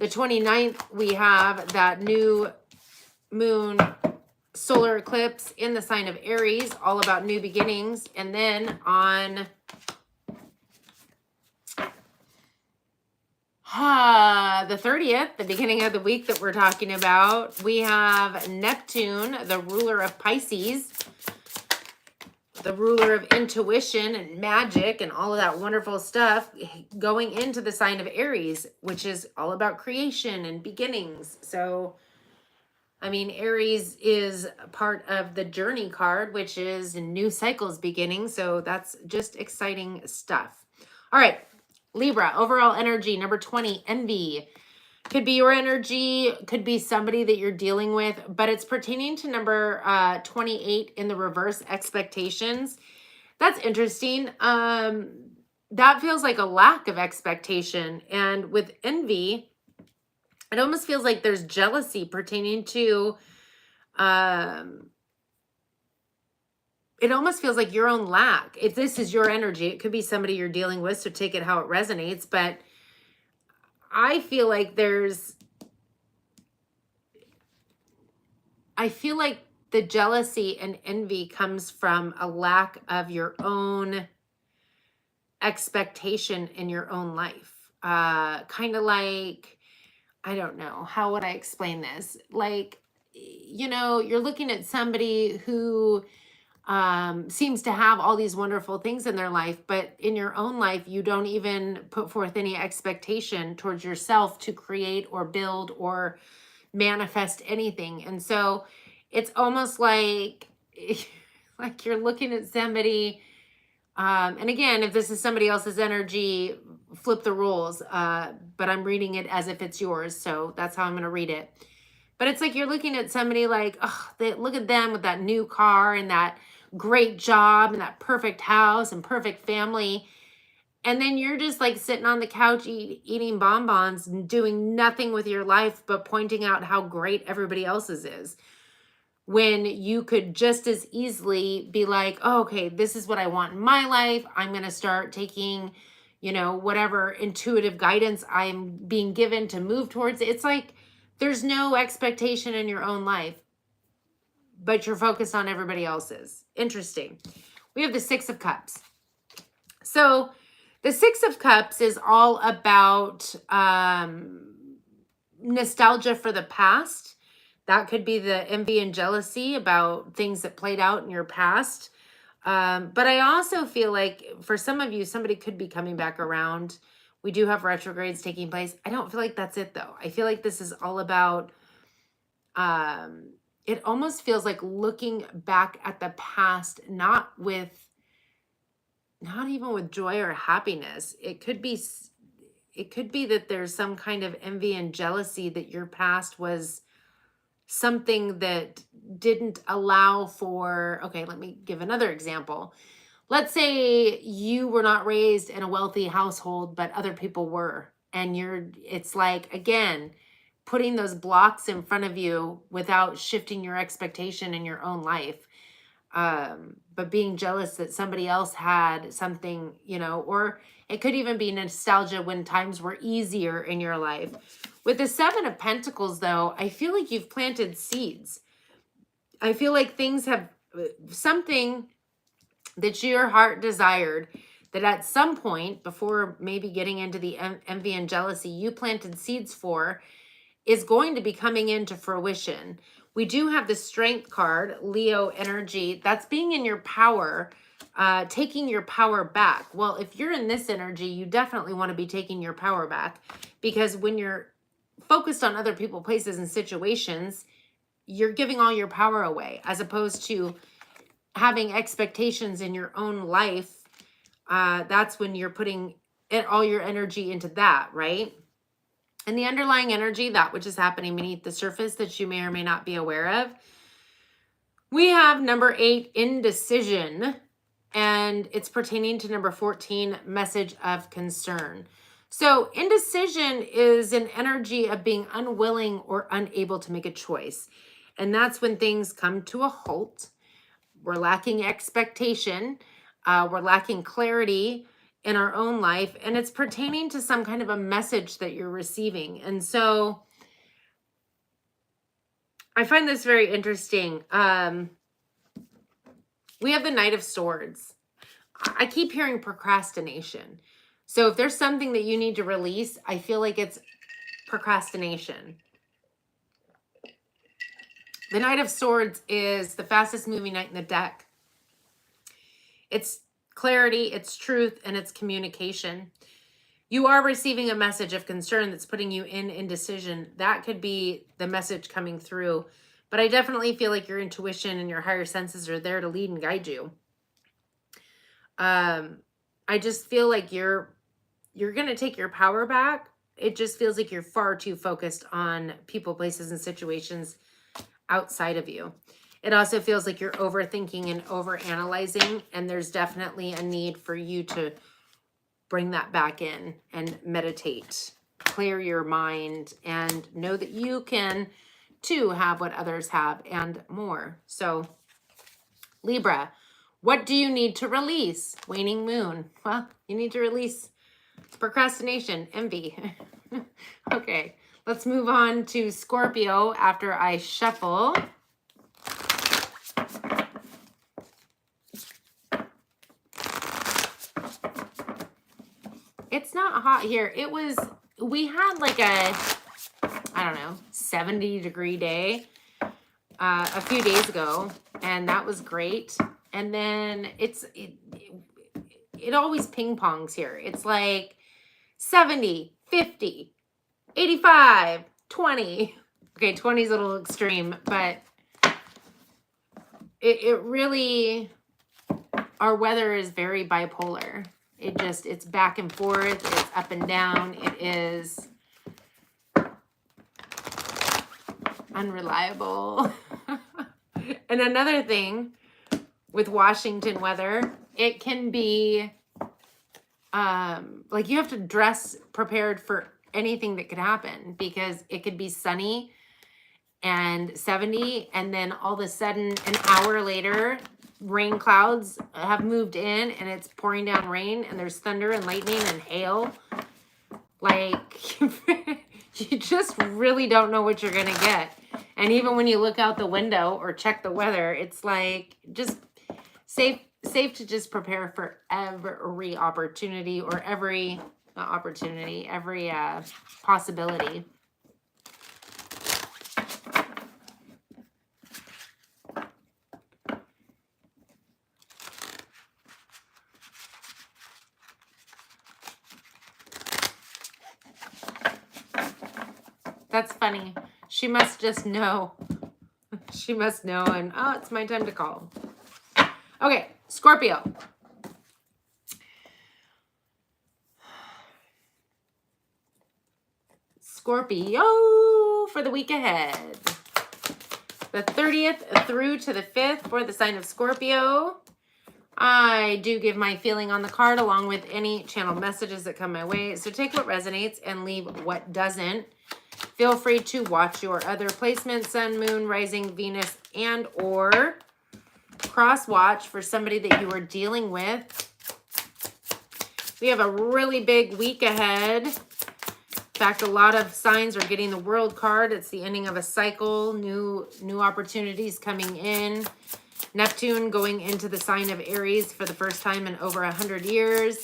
the 29th. We have that new moon solar eclipse in the sign of Aries, all about new beginnings. And then on the 30th, the beginning of the week that we're talking about, we have Neptune, the ruler of Pisces, the ruler of intuition and magic and all of that wonderful stuff, going into the sign of Aries, which is all about creation and beginnings. So I mean, Aries is part of the journey card, which is new cycles beginning. So that's just exciting stuff. All right, Libra, overall energy, number 20, envy. Could be your energy, could be somebody that you're dealing with, but it's pertaining to number 28 in the reverse, expectations. That's interesting. That feels like a lack of expectation. And with envy, it almost feels like there's jealousy pertaining to, it almost feels like your own lack. If this is your energy, it could be somebody you're dealing with, so take it how it resonates. But I feel like the jealousy and envy comes from a lack of your own expectation in your own life. Kind of like, I don't know, how would I explain this? Like, you know, you're looking at somebody who seems to have all these wonderful things in their life, but in your own life, you don't even put forth any expectation towards yourself to create or build or manifest anything. And so it's almost like, like you're looking at somebody, and again, if this is somebody else's energy, flip the roles, but I'm reading it as if it's yours. So that's how I'm going to read it. But it's like you're looking at somebody like, oh, look at them with that new car and that great job and that perfect house and perfect family. And then you're just like sitting on the couch eating bonbons and doing nothing with your life but pointing out how great everybody else's is. When you could just as easily be like, oh, okay, this is what I want in my life. I'm going to start taking, you know, whatever intuitive guidance I'm being given to move towards. It's like there's no expectation in your own life, but you're focused on everybody else's. Interesting. We have the Six of Cups. So the Six of Cups is all about nostalgia for the past. That could be the envy and jealousy about things that played out in your past. But I also feel like for some of you, somebody could be coming back around. We do have retrogrades taking place. I don't feel like that's it, though. I feel like this is all about, it almost feels like looking back at the past, not even with joy or happiness. It could be that there's some kind of envy and jealousy that your past was something that didn't allow for, okay, let me give another example. Let's say you were not raised in a wealthy household, but other people were. And it's like, again, putting those blocks in front of you without shifting your expectation in your own life. But being jealous that somebody else had something, you know, or it could even be nostalgia when times were easier in your life. With the Seven of Pentacles, though, I feel like you've planted seeds. I feel like things have something that your heart desired that at some point before maybe getting into the envy and jealousy you planted seeds for is going to be coming into fruition. We do have the Strength card, Leo energy. That's being in your power, taking your power back. Well, if you're in this energy, you definitely want to be taking your power back, because when you're focused on other people, places, and situations, you're giving all your power away, as opposed to having expectations in your own life. That's when you're putting all your energy into that, right? And the underlying energy, that which is happening beneath the surface that you may or may not be aware of. We have number 8, indecision, and it's pertaining to number 14, message of concern. So indecision is an energy of being unwilling or unable to make a choice. And that's when things come to a halt. We're lacking expectation. We're lacking clarity in our own life. And it's pertaining to some kind of a message that you're receiving. And so I find this very interesting. We have the Knight of Swords. I keep hearing procrastination. So if there's something that you need to release, I feel like it's procrastination. The Knight of Swords is the fastest moving knight in the deck. It's clarity, it's truth, and it's communication. You are receiving a message of concern that's putting you in indecision. That could be the message coming through. But I definitely feel like your intuition and your higher senses are there to lead and guide you. I just feel like you're going to take your power back. It just feels like you're far too focused on people, places, and situations outside of you. It also feels like you're overthinking and overanalyzing, and there's definitely a need for you to bring that back in and meditate, clear your mind, and know that you can too have what others have and more. So Libra, what do you need to release? Waning moon. Well, you need to release procrastination, envy. Okay, let's move on to Scorpio after I shuffle. It's not hot here. We had like a, I don't know, 70-degree day. a few days ago, and that was great. And then it always ping pongs here. It's like 70, 50, 85, 20. Okay, 20 is a little extreme, but it really, our weather is very bipolar. It's back and forth, it's up and down, it is unreliable. And another thing with Washington weather, it can be like you have to dress prepared for anything that could happen, because it could be sunny and 70, and then all of a sudden an hour later rain clouds have moved in and it's pouring down rain and there's thunder and lightning and hail. Like you just really don't know what you're gonna get. And even when you look out the window or check the weather, it's like just safe to just prepare for every opportunity, or every possibility. That's funny. She must just know. She must know, and oh, it's my time to call. Okay, Scorpio. Scorpio for the week ahead. The 30th through to the 5th for the sign of Scorpio. I do give my feeling on the card along with any channel messages that come my way. So take what resonates and leave what doesn't. Feel free to watch your other placements, sun, moon, rising, Venus, and or cross watch for somebody that you are dealing with. We have a really big week ahead. In fact, a lot of signs are getting the World card. It's the ending of a cycle, new opportunities coming in. Neptune going into the sign of Aries for the first time in over 100 years.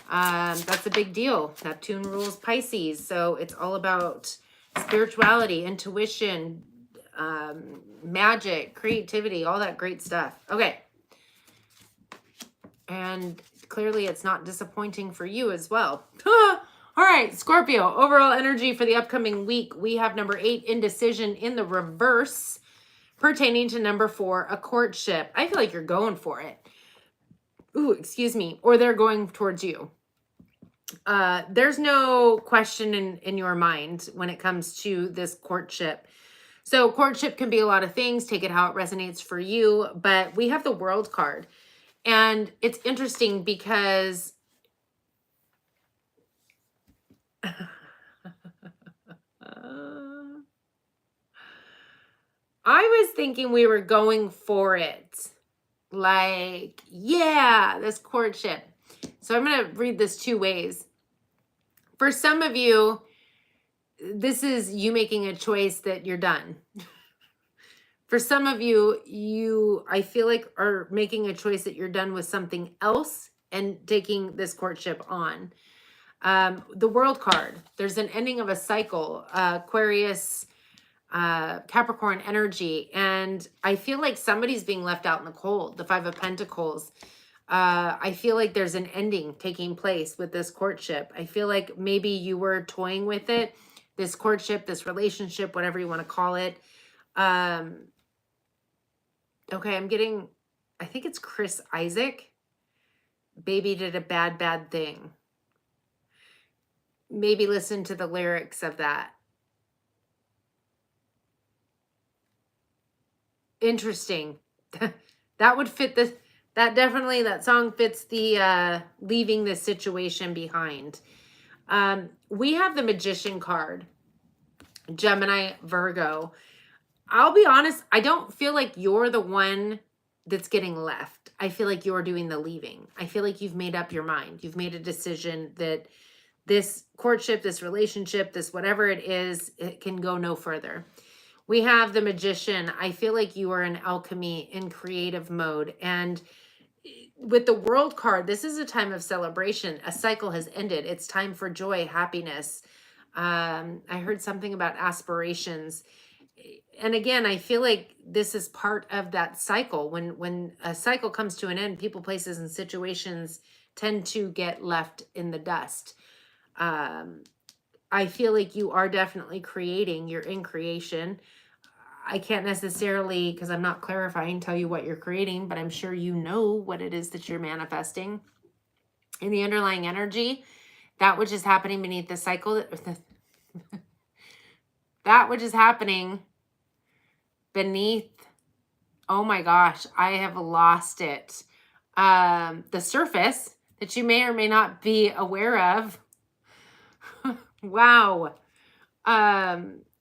That's a big deal. Neptune rules Pisces, so it's all about spirituality, intuition, magic, creativity, all that great stuff. Okay. And clearly it's not disappointing for you as well. All right, Scorpio, overall energy for the upcoming week. We have number 8, indecision in the reverse, pertaining to number 4, a courtship. I feel like you're going for it. Ooh, excuse me. Or they're going towards you. There's no question in your mind when it comes to this courtship. So courtship can be a lot of things. Take it how it resonates for you. But we have the World card. And it's interesting because I was thinking we were going for it. Like, yeah, this courtship. So I'm going to read this 2 ways. For some of you, this is you making a choice that you're done. For some of you, I feel like are making a choice that you're done with something else and taking this courtship on. The World card, there's an ending of a cycle, Aquarius, Capricorn energy. And I feel like somebody's being left out in the cold. The 5 of Pentacles. I feel like there's an ending taking place with this courtship. I feel like maybe you were toying with it, this courtship, this relationship, whatever you want to call it. Okay, I think it's Chris Isaac. Baby did a bad thing. Maybe listen to the lyrics of that. Interesting. That would fit this. That song fits the leaving this situation behind. We have the Magician card, Gemini, Virgo. I'll be honest, I don't feel like you're the one that's getting left. I feel like you're doing the leaving. I feel like you've made up your mind. You've made a decision that this courtship, this relationship, this whatever it is, it can go no further. We have the Magician. I feel like you are in alchemy, in creative mode. And with the World card, this is a time of celebration. A cycle has ended. It's time for joy, happiness. I heard something about aspirations. And again, I feel like this is part of that cycle. When a cycle comes to an end, people, places, and situations tend to get left in the dust. I feel like you are definitely creating. You're in creation. I can't necessarily, because I'm not clarifying, tell you what you're creating, but I'm sure you know what it is that you're manifesting. In the underlying energy, that which is happening beneath the cycle, that which is happening beneath, oh my gosh, I have lost it. The surface that you may or may not be aware of. Wow.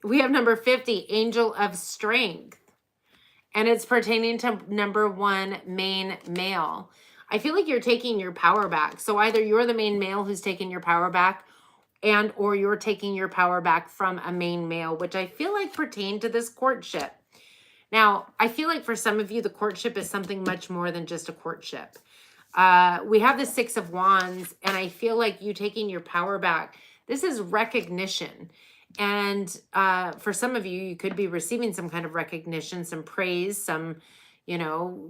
We have number 50, Angel of Strength. And it's pertaining to number 1, main male. I feel like you're taking your power back. So either you're the main male who's taking your power back, and or you're taking your power back from a main male, which I feel like pertain to this courtship. Now, I feel like for some of you, the courtship is something much more than just a courtship. We have the 6 of Wands, and I feel like you taking your power back. This is recognition. And for some of you, you could be receiving some kind of recognition, some praise, some, you know,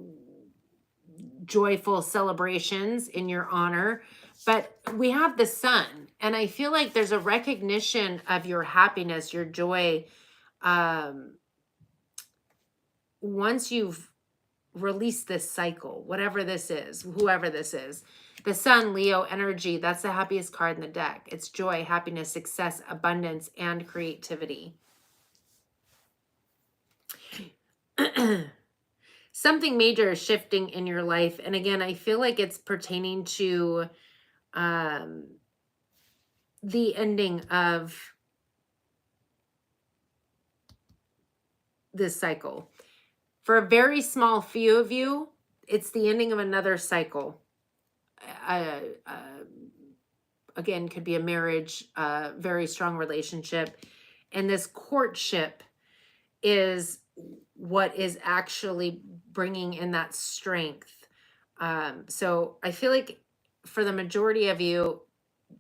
joyful celebrations in your honor. But we have the Sun, and I feel like there's a recognition of your happiness, your joy. Once you've released this cycle, whatever this is, whoever this is, the Sun, Leo energy, that's the happiest card in the deck. It's joy, happiness, success, abundance, and creativity. Something major is shifting in your life. And again, I feel like it's pertaining to the ending of this cycle. For a very small few of you, it's the ending of another cycle. Again, could be a marriage, very strong relationship. And this courtship is what is actually bringing in that strength. So I feel like for the majority of you,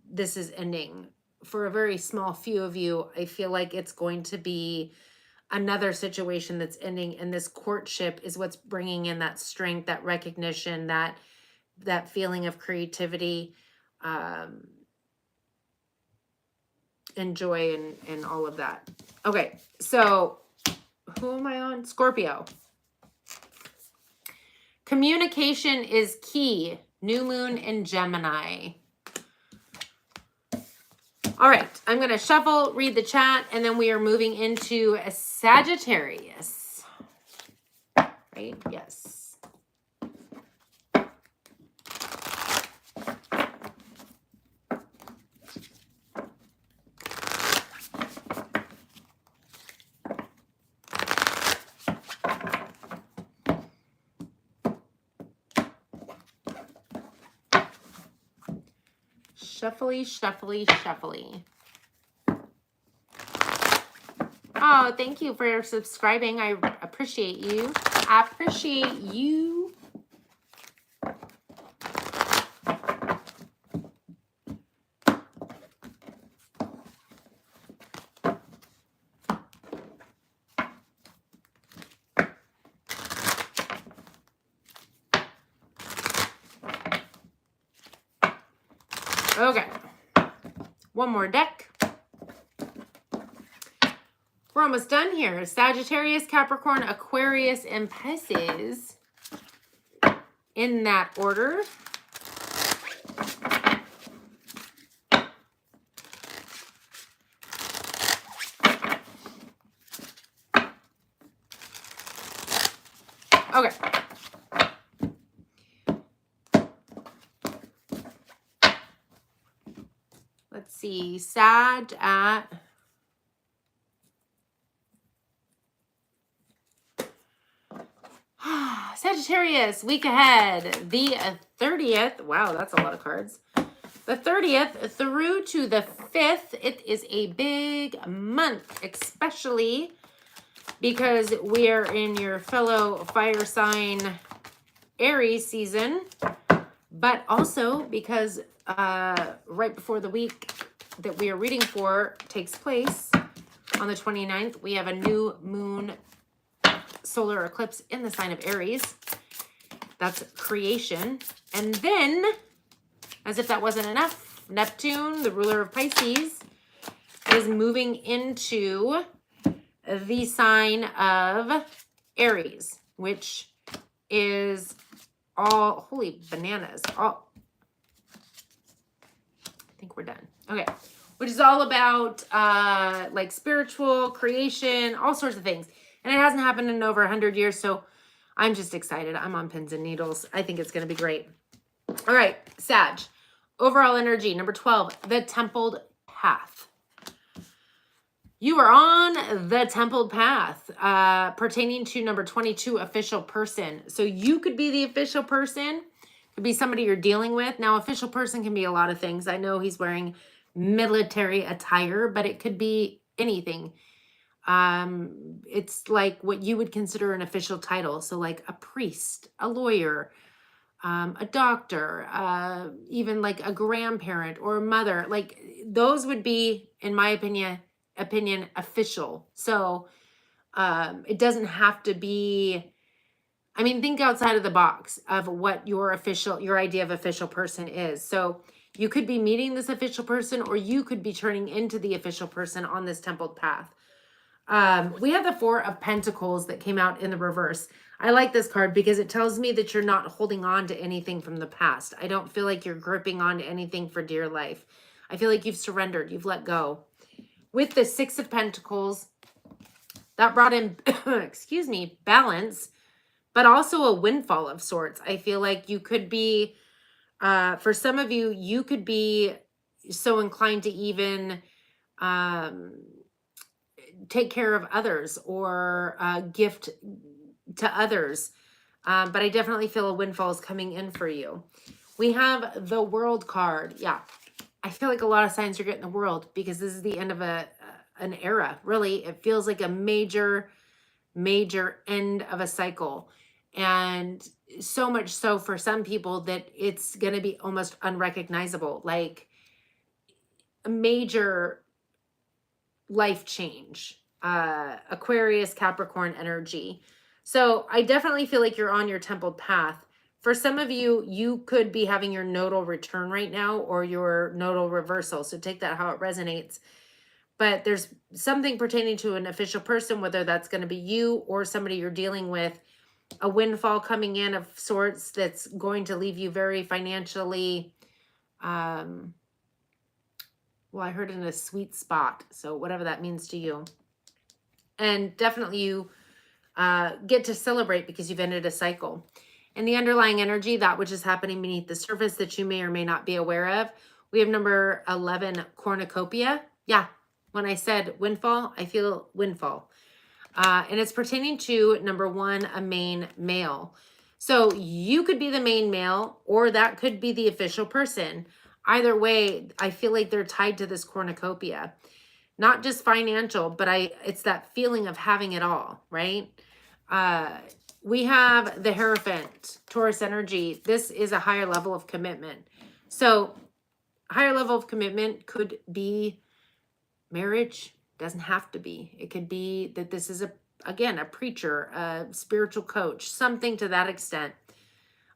this is ending. For a very small few of you, I feel like it's going to be another situation that's ending, and this courtship is what's bringing in that strength, that recognition, that feeling of creativity, and joy, and all of that. Okay, so who am I on? Scorpio. Communication is key. New moon in Gemini. All right, I'm going to shuffle, read the chat, and then we are moving into a Sagittarius. Right? Yes. Shuffly, shuffly, shuffly. Oh, thank you for subscribing. I appreciate you. I appreciate you. Okay, one more deck. We're almost done here. Sagittarius, Capricorn, Aquarius, and Pisces. In that order. Okay. Let's see, Sag at Sagittarius, week ahead, the 30th. Wow, that's a lot of cards. The 30th through to the 5th. It is a big month, especially because we are in your fellow fire sign Aries season, but also because right before the week that we are reading for takes place, On the 29th, we have a new moon solar eclipse in the sign of Aries. That's creation. And then, as if that wasn't enough, Neptune, the ruler of Pisces, is moving into the sign of Aries, which is all, holy bananas, all, I think we're done. Okay. Which is all about like spiritual creation, all sorts of things. And it hasn't happened in over 100 years, so I'm just excited. I'm on pins and needles. I think it's going to be great. All right, Sag. Overall energy, number 12, the templed path. You are on the templed path, pertaining to number 22, official person. So you could be the official person, could be somebody you're dealing with. Now, official person can be a lot of things. I know he's wearing military attire, but it could be anything. It's like what you would consider an official title. So like a priest, a lawyer, a doctor, even like a grandparent or a mother. Like those would be, in my opinion, official. So it doesn't have to be, I mean, think outside of the box of what your idea of official person is. So you could be meeting this official person, or you could be turning into the official person on this templed path. We have the Four of Pentacles that came out in the reverse. I like this card because it tells me that you're not holding on to anything from the past. I don't feel like you're gripping on to anything for dear life. I feel like you've surrendered, you've let go. With the Six of Pentacles, that brought in, excuse me, balance, but also a windfall of sorts. I feel like you could be, for some of you, you could be so inclined to even take care of others or gift to others. But I definitely feel a windfall is coming in for you. We have the World card. Yeah. I feel like a lot of signs are getting the World because this is the end of an era. Really, it feels like a major end of a cycle. And so much so for some people that it's going to be almost unrecognizable, like a major life change. Aquarius, Capricorn energy. So I definitely feel like you're on your templed path. For some of you, you could be having your nodal return right now or your nodal reversal. So take that how it resonates. But there's something pertaining to an official person, whether that's going to be you or somebody you're dealing with, a windfall coming in of sorts that's going to leave you very financially, well, I heard in a sweet spot. So whatever that means to you. And definitely you get to celebrate because you've ended a cycle. And the underlying energy, that which is happening beneath the surface that you may or may not be aware of. We have number 11, cornucopia. Yeah, when I said windfall, I feel windfall. And it's pertaining to number 1, a main male. So you could be the main male, or that could be the official person. Either way, I feel like they're tied to this cornucopia. Not just financial, but it's that feeling of having it all, right? We have the Hierophant, Taurus energy. This is a higher level of commitment. So higher level of commitment could be marriage. Doesn't have to be. It could be that this is again, a preacher, a spiritual coach, something to that extent.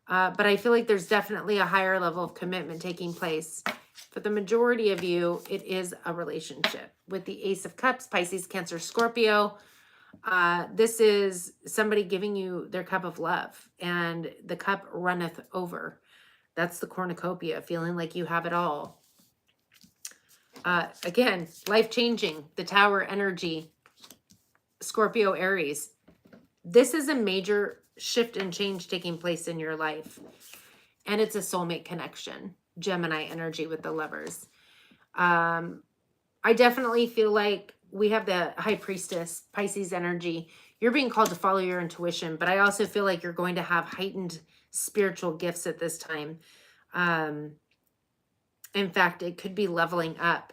But I feel like there's definitely a higher level of commitment taking place. For the majority of you, it is a relationship. With the Ace of Cups, Pisces, Cancer, Scorpio, this is somebody giving you their cup of love, and the cup runneth over. That's the cornucopia, feeling like you have it all. Again, life-changing, the Tower energy, Scorpio, Aries. This is a major shift and change taking place in your life. And it's a soulmate connection, Gemini energy with the Lovers. I definitely feel like we have the High Priestess, Pisces energy. You're being called to follow your intuition, but I also feel like you're going to have heightened spiritual gifts at this time. In fact, it could be leveling up.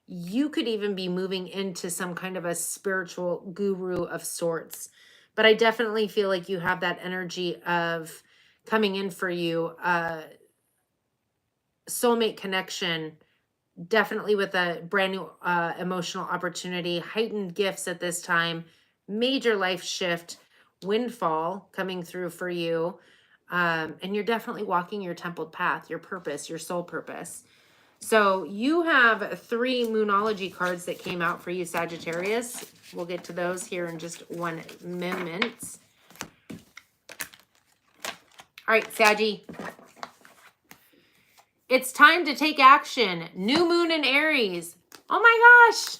You could even be moving into some kind of a spiritual guru of sorts. But I definitely feel like you have that energy of coming in for you, soulmate connection definitely with a brand new emotional opportunity, heightened gifts at this time, major life shift, windfall coming through for you. And you're definitely walking your templed path, your purpose, your soul purpose. So you have 3 Moonology cards that came out for you, Sagittarius. We'll get to those here in just one moment. All right, Saggy. It's time to take action. New moon in Aries. Oh my gosh.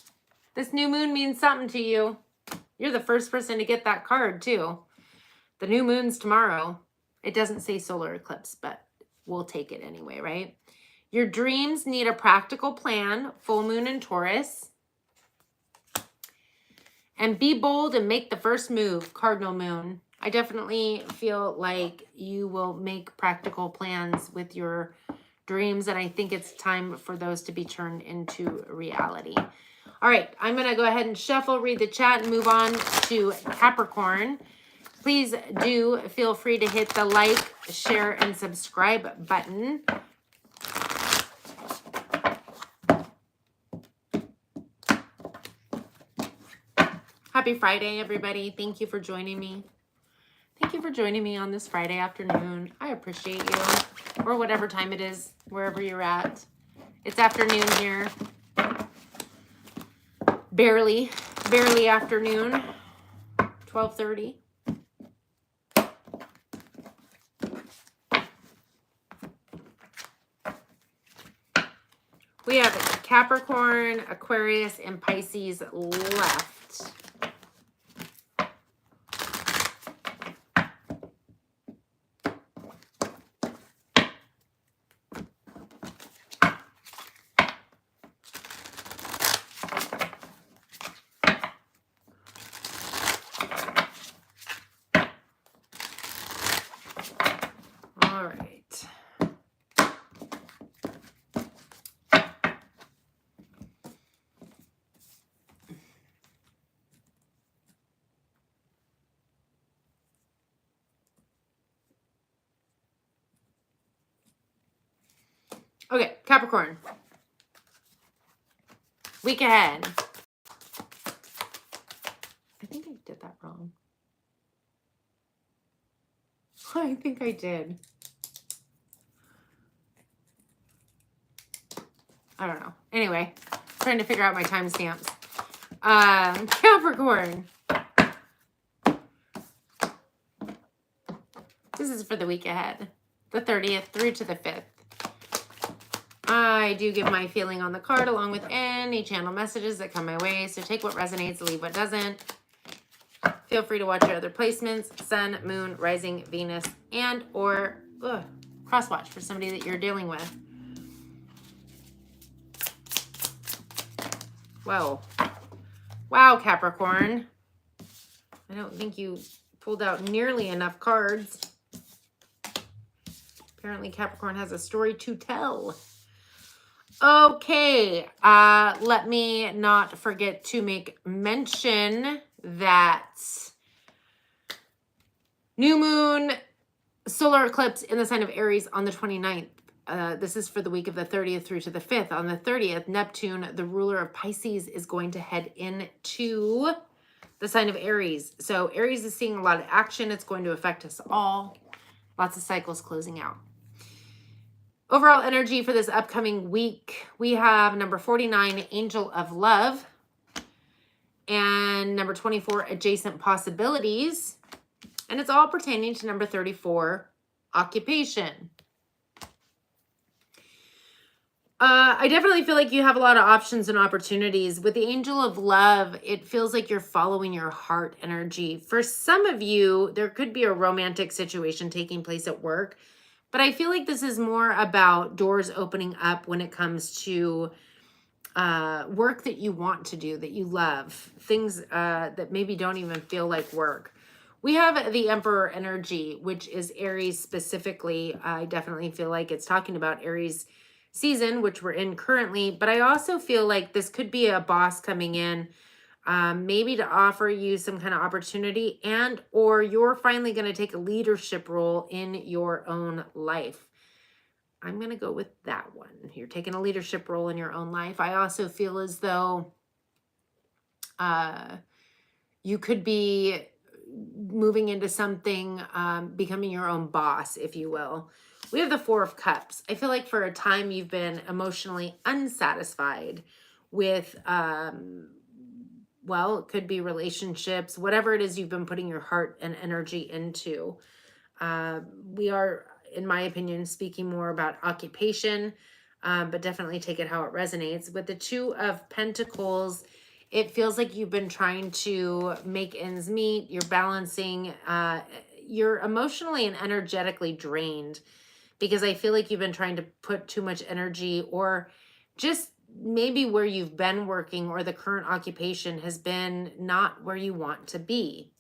This new moon means something to you. You're the first person to get that card too. The new moon's tomorrow. It doesn't say solar eclipse, but we'll take it anyway, right? Your dreams need a practical plan. Full moon in Taurus. And be bold and make the first move. Cardinal moon. I definitely feel like you will make practical plans with your dreams, and I think it's time for those to be turned into reality. All right, I'm going to go ahead and shuffle, read the chat, and move on to Capricorn. Please do feel free to hit the like, share, and subscribe button. Happy Friday, everybody. Thank you for joining me. Thank you for joining me on this Friday afternoon. I appreciate you. Or whatever time it is, wherever you're at. It's afternoon here. Barely afternoon. 12:30. We have Capricorn, Aquarius, and Pisces left. All right. Okay, Capricorn. Week ahead. I think I did that wrong. I think I did. I don't know. Anyway, trying to figure out my timestamps. Capricorn. This is for the week ahead. The 30th through to the 5th. I do give my feeling on the card along with any channel messages that come my way. So take what resonates, leave what doesn't. Feel free to watch your other placements. Sun, moon, rising, Venus, and or cross watch for somebody that you're dealing with. Whoa. Wow, Capricorn. I don't think you pulled out nearly enough cards. Apparently Capricorn has a story to tell. Okay, let me not forget to make mention that new moon, solar eclipse in the sign of Aries on the 29th. This is for the week of the 30th through to the 5th. On the 30th, Neptune, the ruler of Pisces, is going to head into the sign of Aries. So Aries is seeing a lot of action. It's going to affect us all. Lots of cycles closing out. Overall energy for this upcoming week, we have number 49, Angel of Love, and number 24, Adjacent Possibilities. And it's all pertaining to number 34, Occupation. I definitely feel like you have a lot of options and opportunities. With the Angel of Love, it feels like you're following your heart energy. For some of you, there could be a romantic situation taking place at work, but I feel like this is more about doors opening up when it comes to work that you want to do, that you love, things that maybe don't even feel like work. We have the Emperor energy, which is Aries specifically. I definitely feel like it's talking about Aries season, which we're in currently, but I also feel like this could be a boss coming in, maybe to offer you some kind of opportunity, and or you're finally going to take a leadership role in your own life. I'm going to go with that one. You're taking a leadership role in your own life. I also feel as though you could be moving into something, becoming your own boss, if you will. We have the Four of Cups. I feel like for a time you've been emotionally unsatisfied with, well, it could be relationships, whatever it is you've been putting your heart and energy into. We are, in my opinion, speaking more about occupation, but definitely take it how it resonates. With the Two of Pentacles, it feels like you've been trying to make ends meet. You're balancing, you're emotionally and energetically drained because I feel like you've been trying to put too much energy, or just maybe where you've been working or the current occupation has been not where you want to be.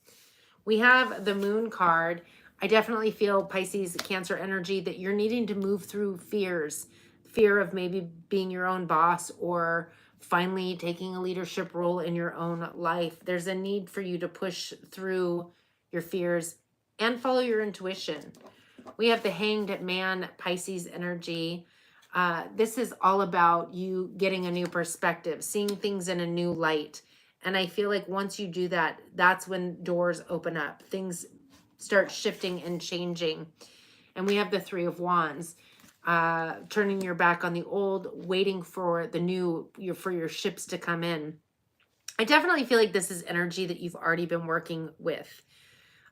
We have the Moon card. I definitely feel, Pisces, Cancer energy, that you're needing to move through fears. Fear of maybe being your own boss or finally taking a leadership role in your own life. There's a need for you to push through your fears and follow your intuition. We have the Hanged Man, Pisces energy. This is all about you getting a new perspective, seeing things in a new light. And I feel like once you do that, that's when doors open up. Things start shifting and changing. And we have the Three of Wands. Turning your back on the old, waiting for the new, for your ships to come in. I definitely feel like this is energy that you've already been working with.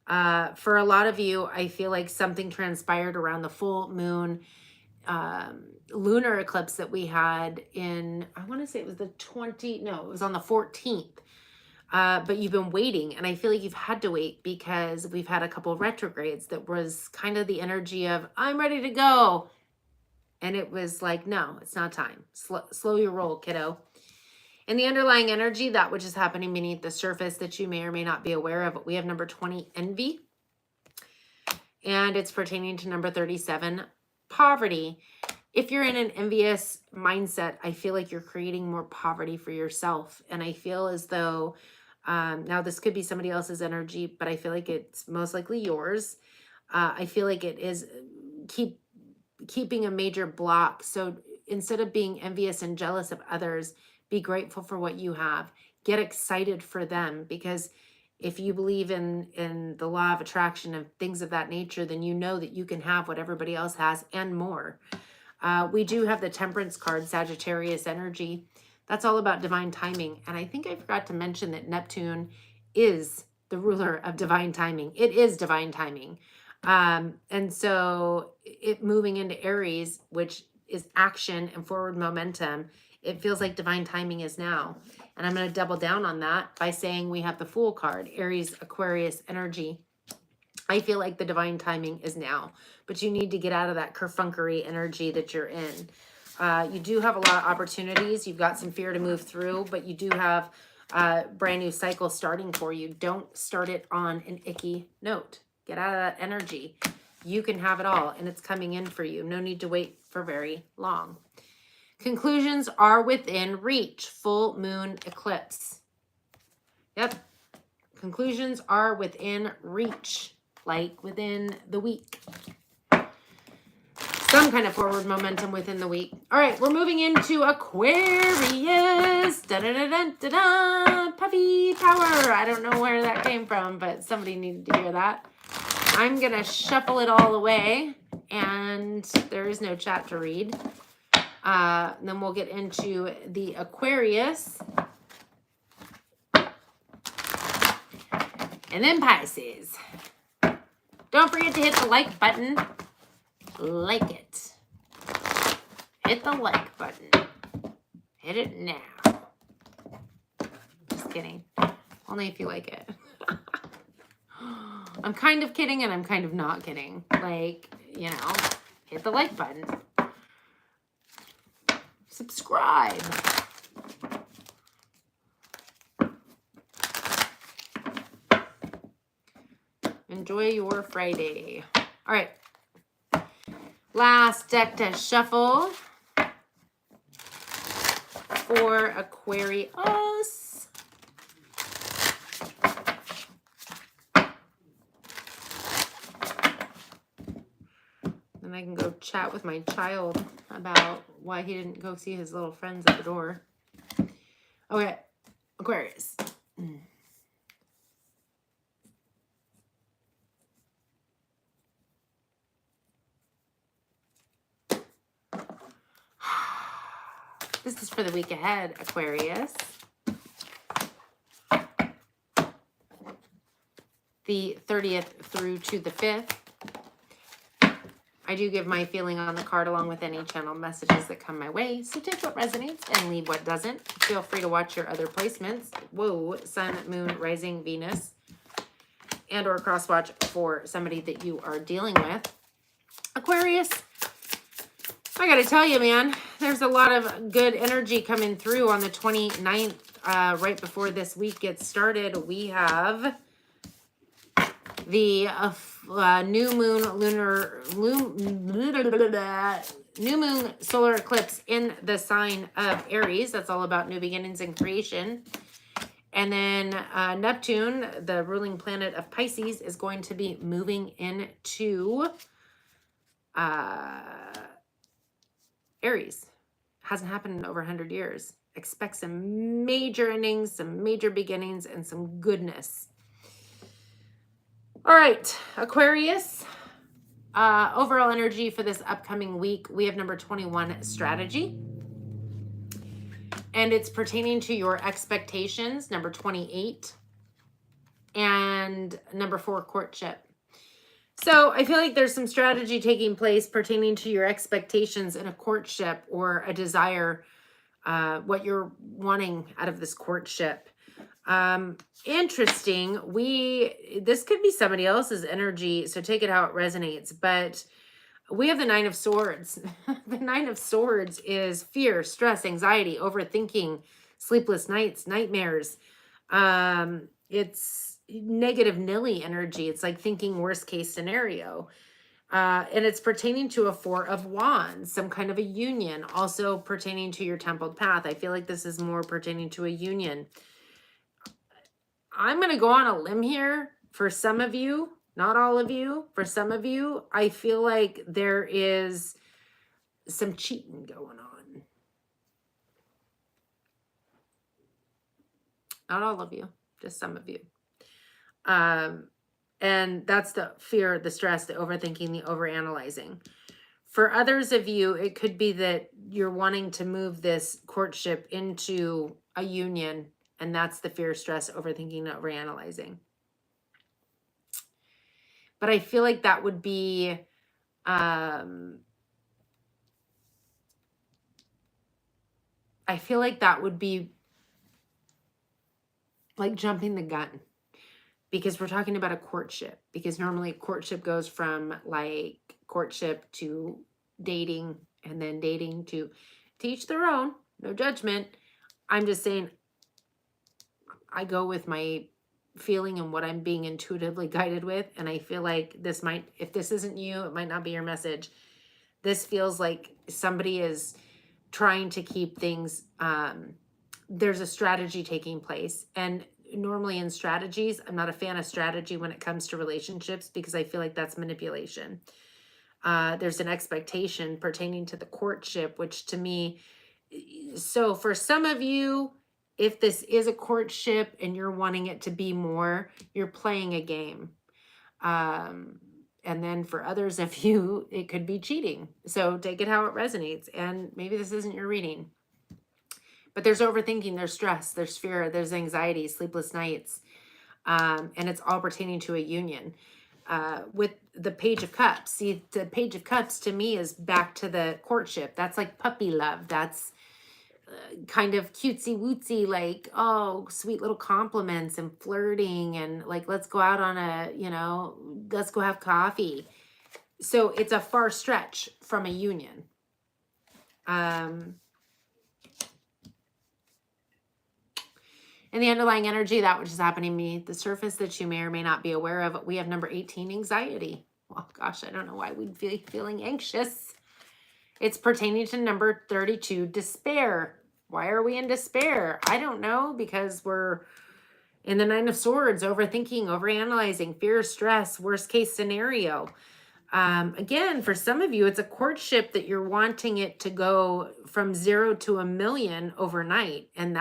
For a lot of you, I feel like something transpired around the full moon lunar eclipse that we had in, I want to say it was it was on the 14th. But you've been waiting, and I feel like you've had to wait because we've had a couple of retrogrades that was kind of the energy of, I'm ready to go. And it was like, no, it's not time. Slow your roll, kiddo. And the underlying energy, that which is happening beneath the surface that you may or may not be aware of, we have number 20, envy. And it's pertaining to number 37, poverty. If you're in an envious mindset, I feel like you're creating more poverty for yourself. And I feel as though, now this could be somebody else's energy, but I feel like it's most likely yours. I feel like it is keeping a major block. So instead of being envious and jealous of others, be grateful for what you have. Get excited for them, because if you believe in the law of attraction and things of that nature, then you know that you can have what everybody else has and more. We do have the Temperance card, Sagittarius energy. That's all about divine timing. And I think I forgot to mention that Neptune is the ruler of divine timing. It is divine timing. And so it moving into Aries, which is action and forward momentum, it feels like divine timing is now. And I'm going to double down on that by saying we have the Fool card, Aries, Aquarius energy. I feel like the divine timing is now, but you need to get out of that kerfunkery energy that you're in. You do have a lot of opportunities. You've got some fear to move through, but you do have a brand new cycle starting for you. Don't start it on an icky note. Get out of that energy. You can have it all, and it's coming in for you. No need to wait for very long. Conclusions are within reach. Full moon eclipse. Yep. Conclusions are within reach, like within the week. Some kind of forward momentum within the week. All right, we're moving into Aquarius. Da-da-da-da-da-da. Puffy power. I don't know where that came from, but somebody needed to hear that. I'm going to shuffle it all away, and there is no chat to read. Then we'll get into the Aquarius. And then Pisces. Don't forget to hit the like button. Like it. Hit the like button. Hit it now. Just kidding. Only if you like it. I'm kind of kidding and I'm kind of not kidding. Like, you know, hit the like button. Subscribe. Enjoy your Friday. All right. Last deck to shuffle for Aquarius. And I can go chat with my child about why he didn't go see his little friends at the door. Okay, Aquarius. This is for the week ahead, Aquarius. The 30th through to the 5th. I do give my feeling on the card along with any channel messages that come my way. So take what resonates and leave what doesn't. Feel free to watch your other placements. Whoa, Sun, Moon, Rising, Venus. And or cross watch for somebody that you are dealing with. Aquarius, I got to tell you, man, there's a lot of good energy coming through on the 29th. Right before this week gets started, we have the new moon solar eclipse in the sign of Aries. That's all about new beginnings and creation. And then Neptune, the ruling planet of Pisces, is going to be moving into Aries. Hasn't happened in over 100 years. Expect some major endings, some major beginnings, and some goodness. All right, Aquarius. Overall energy for this upcoming week, we have number 21, strategy. And it's pertaining to your expectations, number 28. And number 4, courtship. So I feel like there's some strategy taking place pertaining to your expectations in a courtship or a desire, what you're wanting out of this courtship. Interesting. This could be somebody else's energy, so take it how it resonates, but we have the 9 of Swords. The 9 of Swords is fear, stress, anxiety, overthinking, sleepless nights, nightmares. It's negative nilly energy. It's like thinking worst case scenario. And it's pertaining to a 4 of Wands, some kind of a union, also pertaining to your templed path. I feel like this is more pertaining to a union. I'm going to go on a limb here for some of you, not all of you. For some of you, I feel like there is some cheating going on. Not all of you, just some of you. And that's the fear, the stress, the overthinking, the overanalyzing. For others of you, it could be that you're wanting to move this courtship into a union, and that's the fear, stress, overthinking, overanalyzing. But I feel like that would be, I feel like that would be like jumping the gun, because we're talking about a courtship, because normally courtship goes from like courtship to dating, and then dating to each their own, no judgment. I'm just saying, I go with my feeling and what I'm being intuitively guided with. And I feel like this might, if this isn't you, it might not be your message. This feels like somebody is trying to keep things, there's a strategy taking place. And normally in strategies, I'm not a fan of strategy when it comes to relationships, because I feel like that's manipulation. There's an expectation pertaining to the courtship, which to me, so for some of you, if this is a courtship and you're wanting it to be more, you're playing a game. And then for others of you, it could be cheating. So take it how it resonates. And maybe this isn't your reading. But there's overthinking, there's stress, there's fear, there's anxiety, sleepless nights. And it's all pertaining to a union. With the Page of Cups. See, the Page of Cups to me is back to the courtship. That's like puppy love. That's kind of cutesy wootsy, like, oh, sweet little compliments and flirting and like, let's go out on a, let's go have coffee. So it's a far stretch from a union. And the underlying energy, that which is happening to me, the surface that you may or may not be aware of, we have number 18, anxiety. Well, gosh, I don't know why we'd be feeling anxious. It's pertaining to number 32, despair. Why are we in despair? I don't know, because we're in the 9 of Swords, overthinking, overanalyzing, fear, stress, worst case scenario. Again, for some of you, it's a courtship that you're wanting it to go from 0 to 1,000,000 overnight. And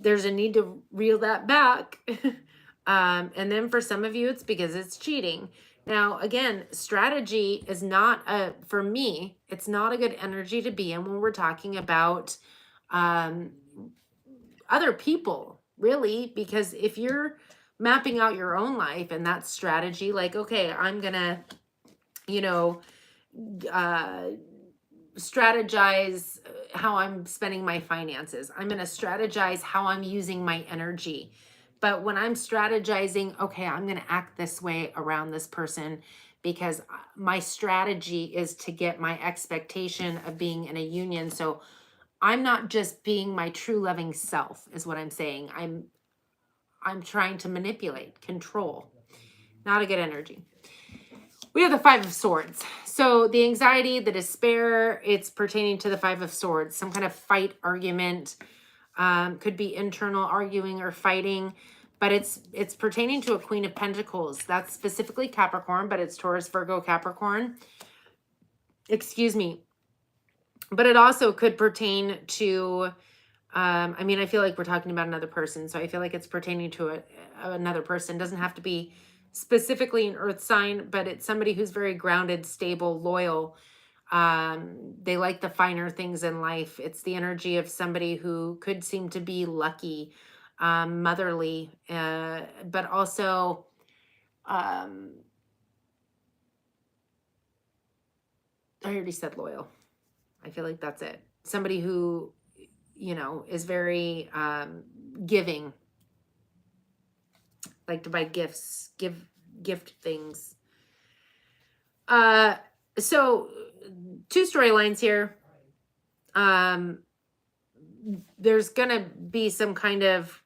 there's a need to reel that back. And then for some of you, it's because it's cheating. Now, again, strategy is not for me, it's not a good energy to be in when we're talking about other people, really, because if you're mapping out your own life and that's strategy, like, okay, I'm gonna, strategize how I'm spending my finances. I'm going to strategize how I'm using my energy. But when I'm strategizing, okay, I'm going to act this way around this person because my strategy is to get my expectation of being in a union. So I'm not just being my true loving self is what I'm saying. I'm trying to manipulate, control. Not a good energy. We have the 5 of Swords. So the anxiety, the despair, it's pertaining to the 5 of Swords. Some kind of fight, argument, could be internal arguing or fighting, but it's pertaining to a Queen of Pentacles. That's specifically Capricorn, but it's Taurus, Virgo, Capricorn. Excuse me. But it also could pertain to, I mean, I feel like we're talking about another person, so I feel like it's pertaining to another person. It doesn't have to be specifically an earth sign, but it's somebody who's very grounded, stable, loyal. They like the finer things in life. It's the energy of somebody who could seem to be lucky, motherly, but also I already said loyal. I feel like that's it. Somebody who, is very giving, like to buy gifts, gift things. So 2 storylines here. There's gonna be some kind of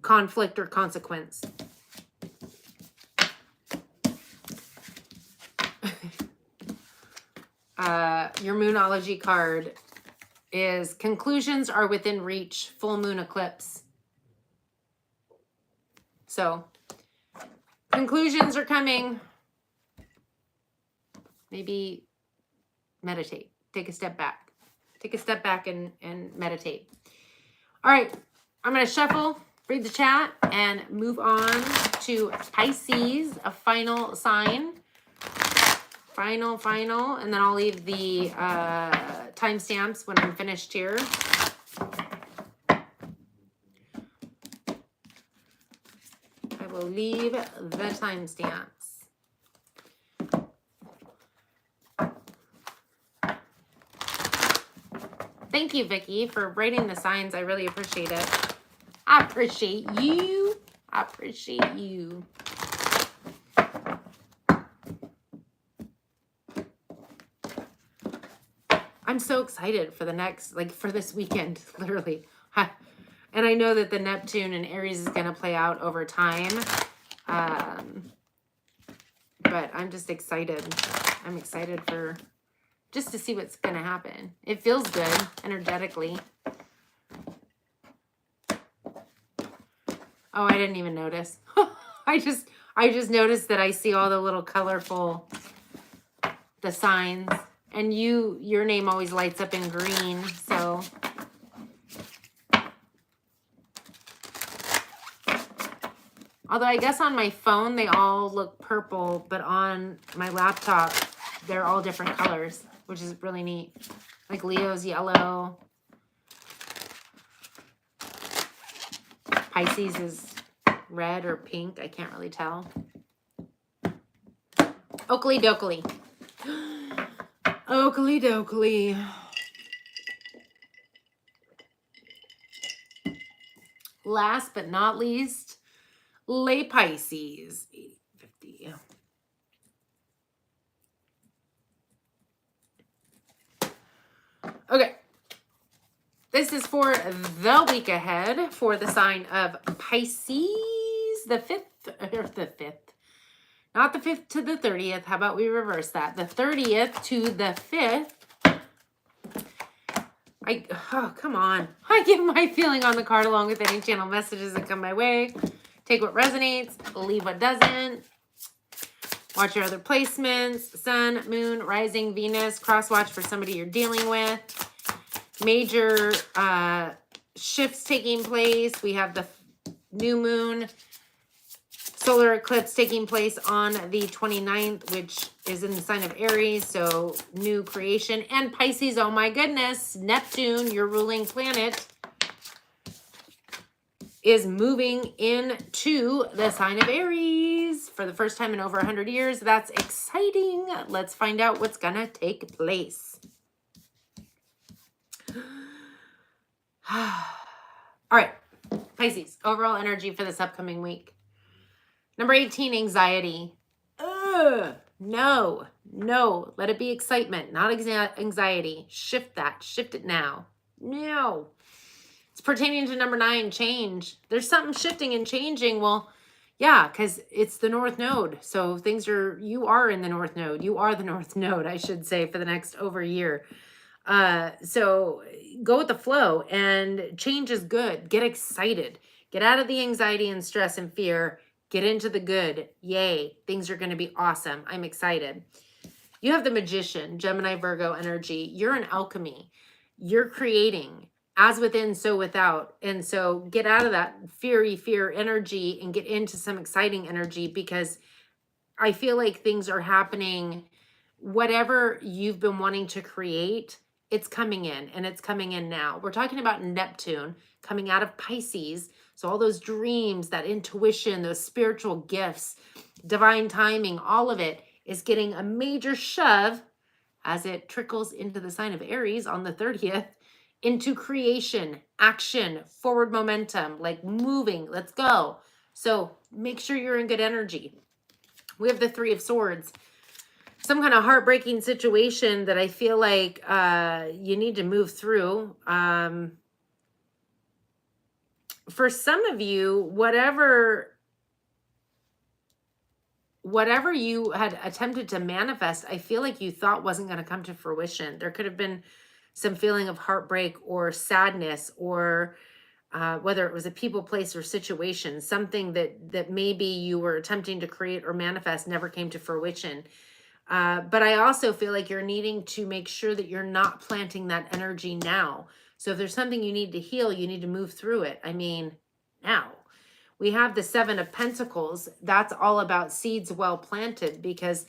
conflict or consequence. Your Moonology card is conclusions are within reach, full moon eclipse. So conclusions are coming. Maybe meditate. Take a step back. Take a step back and meditate. All right. I'm going to shuffle, read the chat, and move on to Pisces, a final sign. Final. And then I'll leave the timestamps when I'm finished here. I will leave the timestamps. Thank you, Vicky, for writing the signs. I really appreciate it. I appreciate you. I appreciate you. I'm so excited for the next, for this weekend, literally. And I know that the Neptune and Aries is going to play out over time. But I'm just excited. I'm excited for just to see what's going to happen. It feels good energetically. Oh, I didn't even notice. I just noticed that I see all the little colorful, the signs. And your name always lights up in green, so. Although I guess on my phone, they all look purple, but on my laptop, they're all different colors, which is really neat. Like Leo's yellow. Pisces is red or pink. I can't really tell. Oakley dokley. Oakley dokley. Last but not least, Lay Pisces. 50. Okay. This is for the week ahead for the sign of Pisces, the 5th, or the 5th. Not the 5th to the 30th. How about we reverse that? The 30th to the 5th. Oh, come on. I give my feeling on the card along with any channel messages that come my way. Take what resonates, leave what doesn't. Watch your other placements. Sun, moon, rising, Venus. Cross watch for somebody you're dealing with. Major shifts taking place. We have the new moon solar eclipse taking place on the 29th, which is in the sign of Aries. So new creation. And Pisces, oh my goodness, Neptune, your ruling planet, is moving into the sign of Aries for the first time in over 100 years. That's exciting. Let's find out what's going to take place. All right, Pisces, overall energy for this upcoming week. Number 18, anxiety. No. Let it be excitement, not anxiety. Shift that. Shift it now. No. It's pertaining to number 9, change. There's something shifting and changing. Well, yeah, because it's the North Node. So you are in the North Node. You are the North Node, I should say, for the next over a year. So go with the flow, and change is good. Get excited. Get out of the anxiety and stress and fear. Get into the good. Yay. Things are going to be awesome. I'm excited. You have the Magician, Gemini, Virgo energy. You're an alchemy. You're creating. As within, so without. And so get out of that fear energy and get into some exciting energy, because I feel like things are happening. Whatever you've been wanting to create, it's coming in, and it's coming in now. We're talking about Neptune coming out of Pisces. So all those dreams, that intuition, those spiritual gifts, divine timing, all of it is getting a major shove as it trickles into the sign of Aries on the 30th. Into creation, action, forward momentum, like moving, let's go. So make sure you're in good energy. We have the 3 of Swords. Some kind of heartbreaking situation that I feel like you need to move through. For some of you, whatever you had attempted to manifest, I feel like you thought wasn't going to come to fruition. There could have been some feeling of heartbreak or sadness, or whether it was a people, place, or situation, something that maybe you were attempting to create or manifest never came to fruition. But I also feel like you're needing to make sure that you're not planting that energy now. So if there's something you need to heal, you need to move through it. I mean, now. We have the 7 of Pentacles. That's all about seeds well planted, because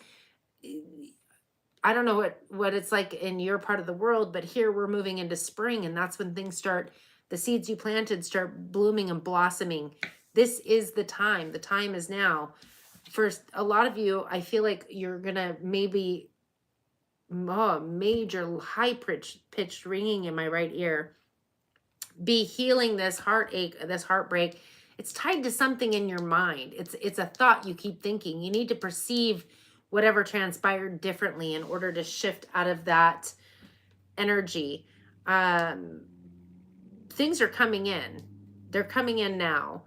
I don't know what it's like in your part of the world, but here we're moving into spring, and that's when things start, the seeds you planted start blooming and blossoming. This is the time. The time is now. For a lot of you, I feel like you're going to maybe, major high-pitched ringing in my right ear, be healing this heartache, this heartbreak. It's tied to something in your mind. It's a thought you keep thinking. You need to perceive whatever transpired differently in order to shift out of that energy. Things are coming in. They're coming in now.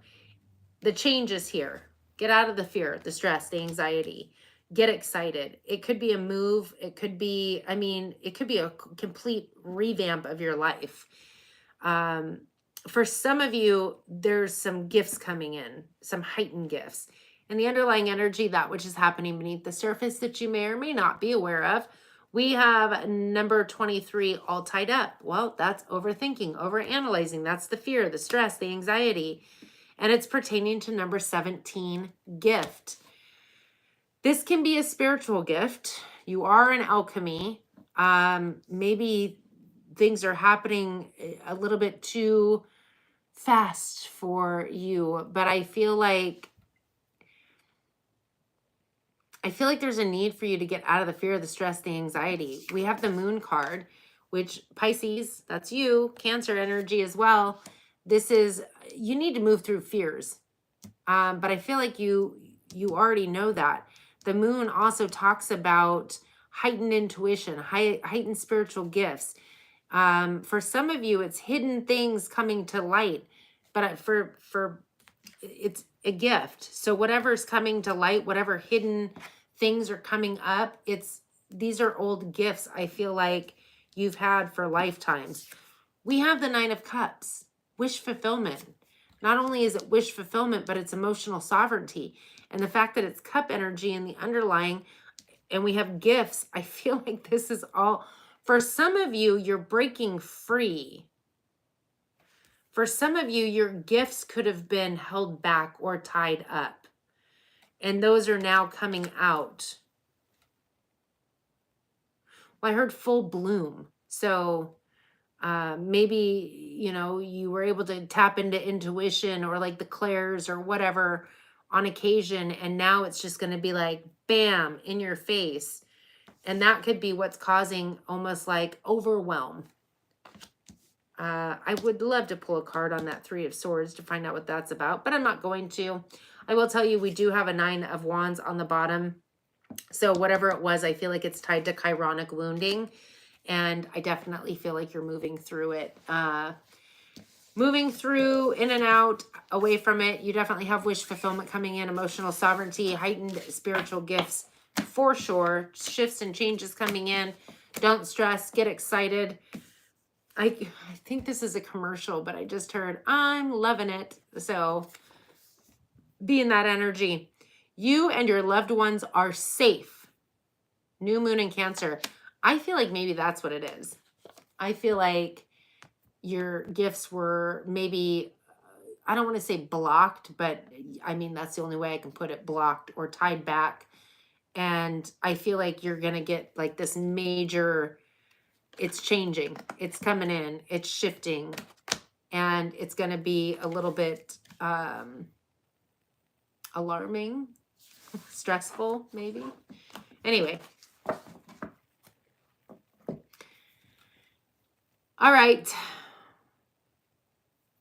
The change is here. Get out of the fear, the stress, the anxiety. Get excited. It could be a move. It could be, it could be a complete revamp of your life. For some of you, there's some gifts coming in, some heightened gifts. And the underlying energy, that which is happening beneath the surface that you may or may not be aware of. We have number 23 all tied up. Well, that's overthinking, overanalyzing. That's the fear, the stress, the anxiety. And it's pertaining to number 17, gift. This can be a spiritual gift. You are an alchemy. Maybe things are happening a little bit too fast for you, but I feel like there's a need for you to get out of the fear, the stress, the anxiety. We have the Moon card, which Pisces, that's you, Cancer energy as well. This is, you need to move through fears. But I feel like you already know that. The Moon also talks about heightened intuition, heightened spiritual gifts. For some of you, it's hidden things coming to light, but for it's a gift. So whatever's coming to light, whatever hidden things are coming up, these are old gifts I feel like you've had for lifetimes. We have the 9 of Cups, wish fulfillment. Not only is it wish fulfillment, but it's emotional sovereignty. And the fact that it's cup energy and the underlying, and we have gifts, I feel like this is all, for some of you, you're breaking free. For some of you, your gifts could have been held back or tied up. And those are now coming out. Well, I heard full bloom. So maybe, you know, you were able to tap into intuition or like the clairs or whatever on occasion. And now it's just going to be like, bam, in your face. And that could be what's causing almost like overwhelm. I would love to pull a card on that 3 of Swords to find out what that's about, but I'm not going to. I will tell you, we do have a 9 of Wands on the bottom. So whatever it was, I feel like it's tied to chironic wounding. And I definitely feel like you're moving through it. Moving through, in and out, away from it. You definitely have wish fulfillment coming in, emotional sovereignty, heightened spiritual gifts for sure. Shifts and changes coming in. Don't stress. Get excited. I think this is a commercial, but I just heard, I'm loving it. So be in that energy. You and your loved ones are safe. New moon in Cancer. I feel like maybe that's what it is. I feel like your gifts were maybe, I don't want to say blocked, but I mean, that's the only way I can put it, blocked or tied back. And I feel like you're going to get like this major, it's changing, it's coming in, it's shifting, and it's going to be a little bit alarming, stressful, maybe. Anyway. All right.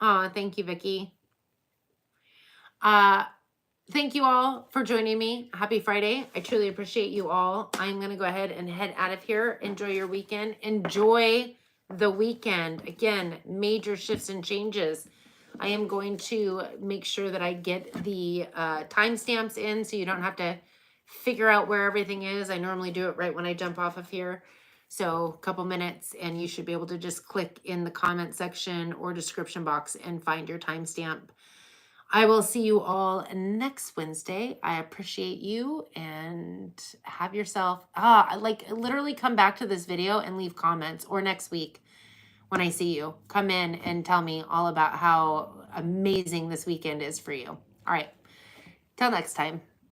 Oh, thank you, Vicky. Thank you all for joining me. Happy Friday. I truly appreciate you all. I'm going to go ahead and head out of here. Enjoy your weekend. Enjoy the weekend. Again, major shifts and changes. I am going to make sure that I get the timestamps in so you don't have to figure out where everything is. I normally do it right when I jump off of here. So a couple minutes and you should be able to just click in the comment section or description box and find your timestamp. I will see you all next Wednesday. I appreciate you and have yourself, like literally come back to this video and leave comments, or next week when I see you, come in and tell me all about how amazing this weekend is for you. All right. Till next time.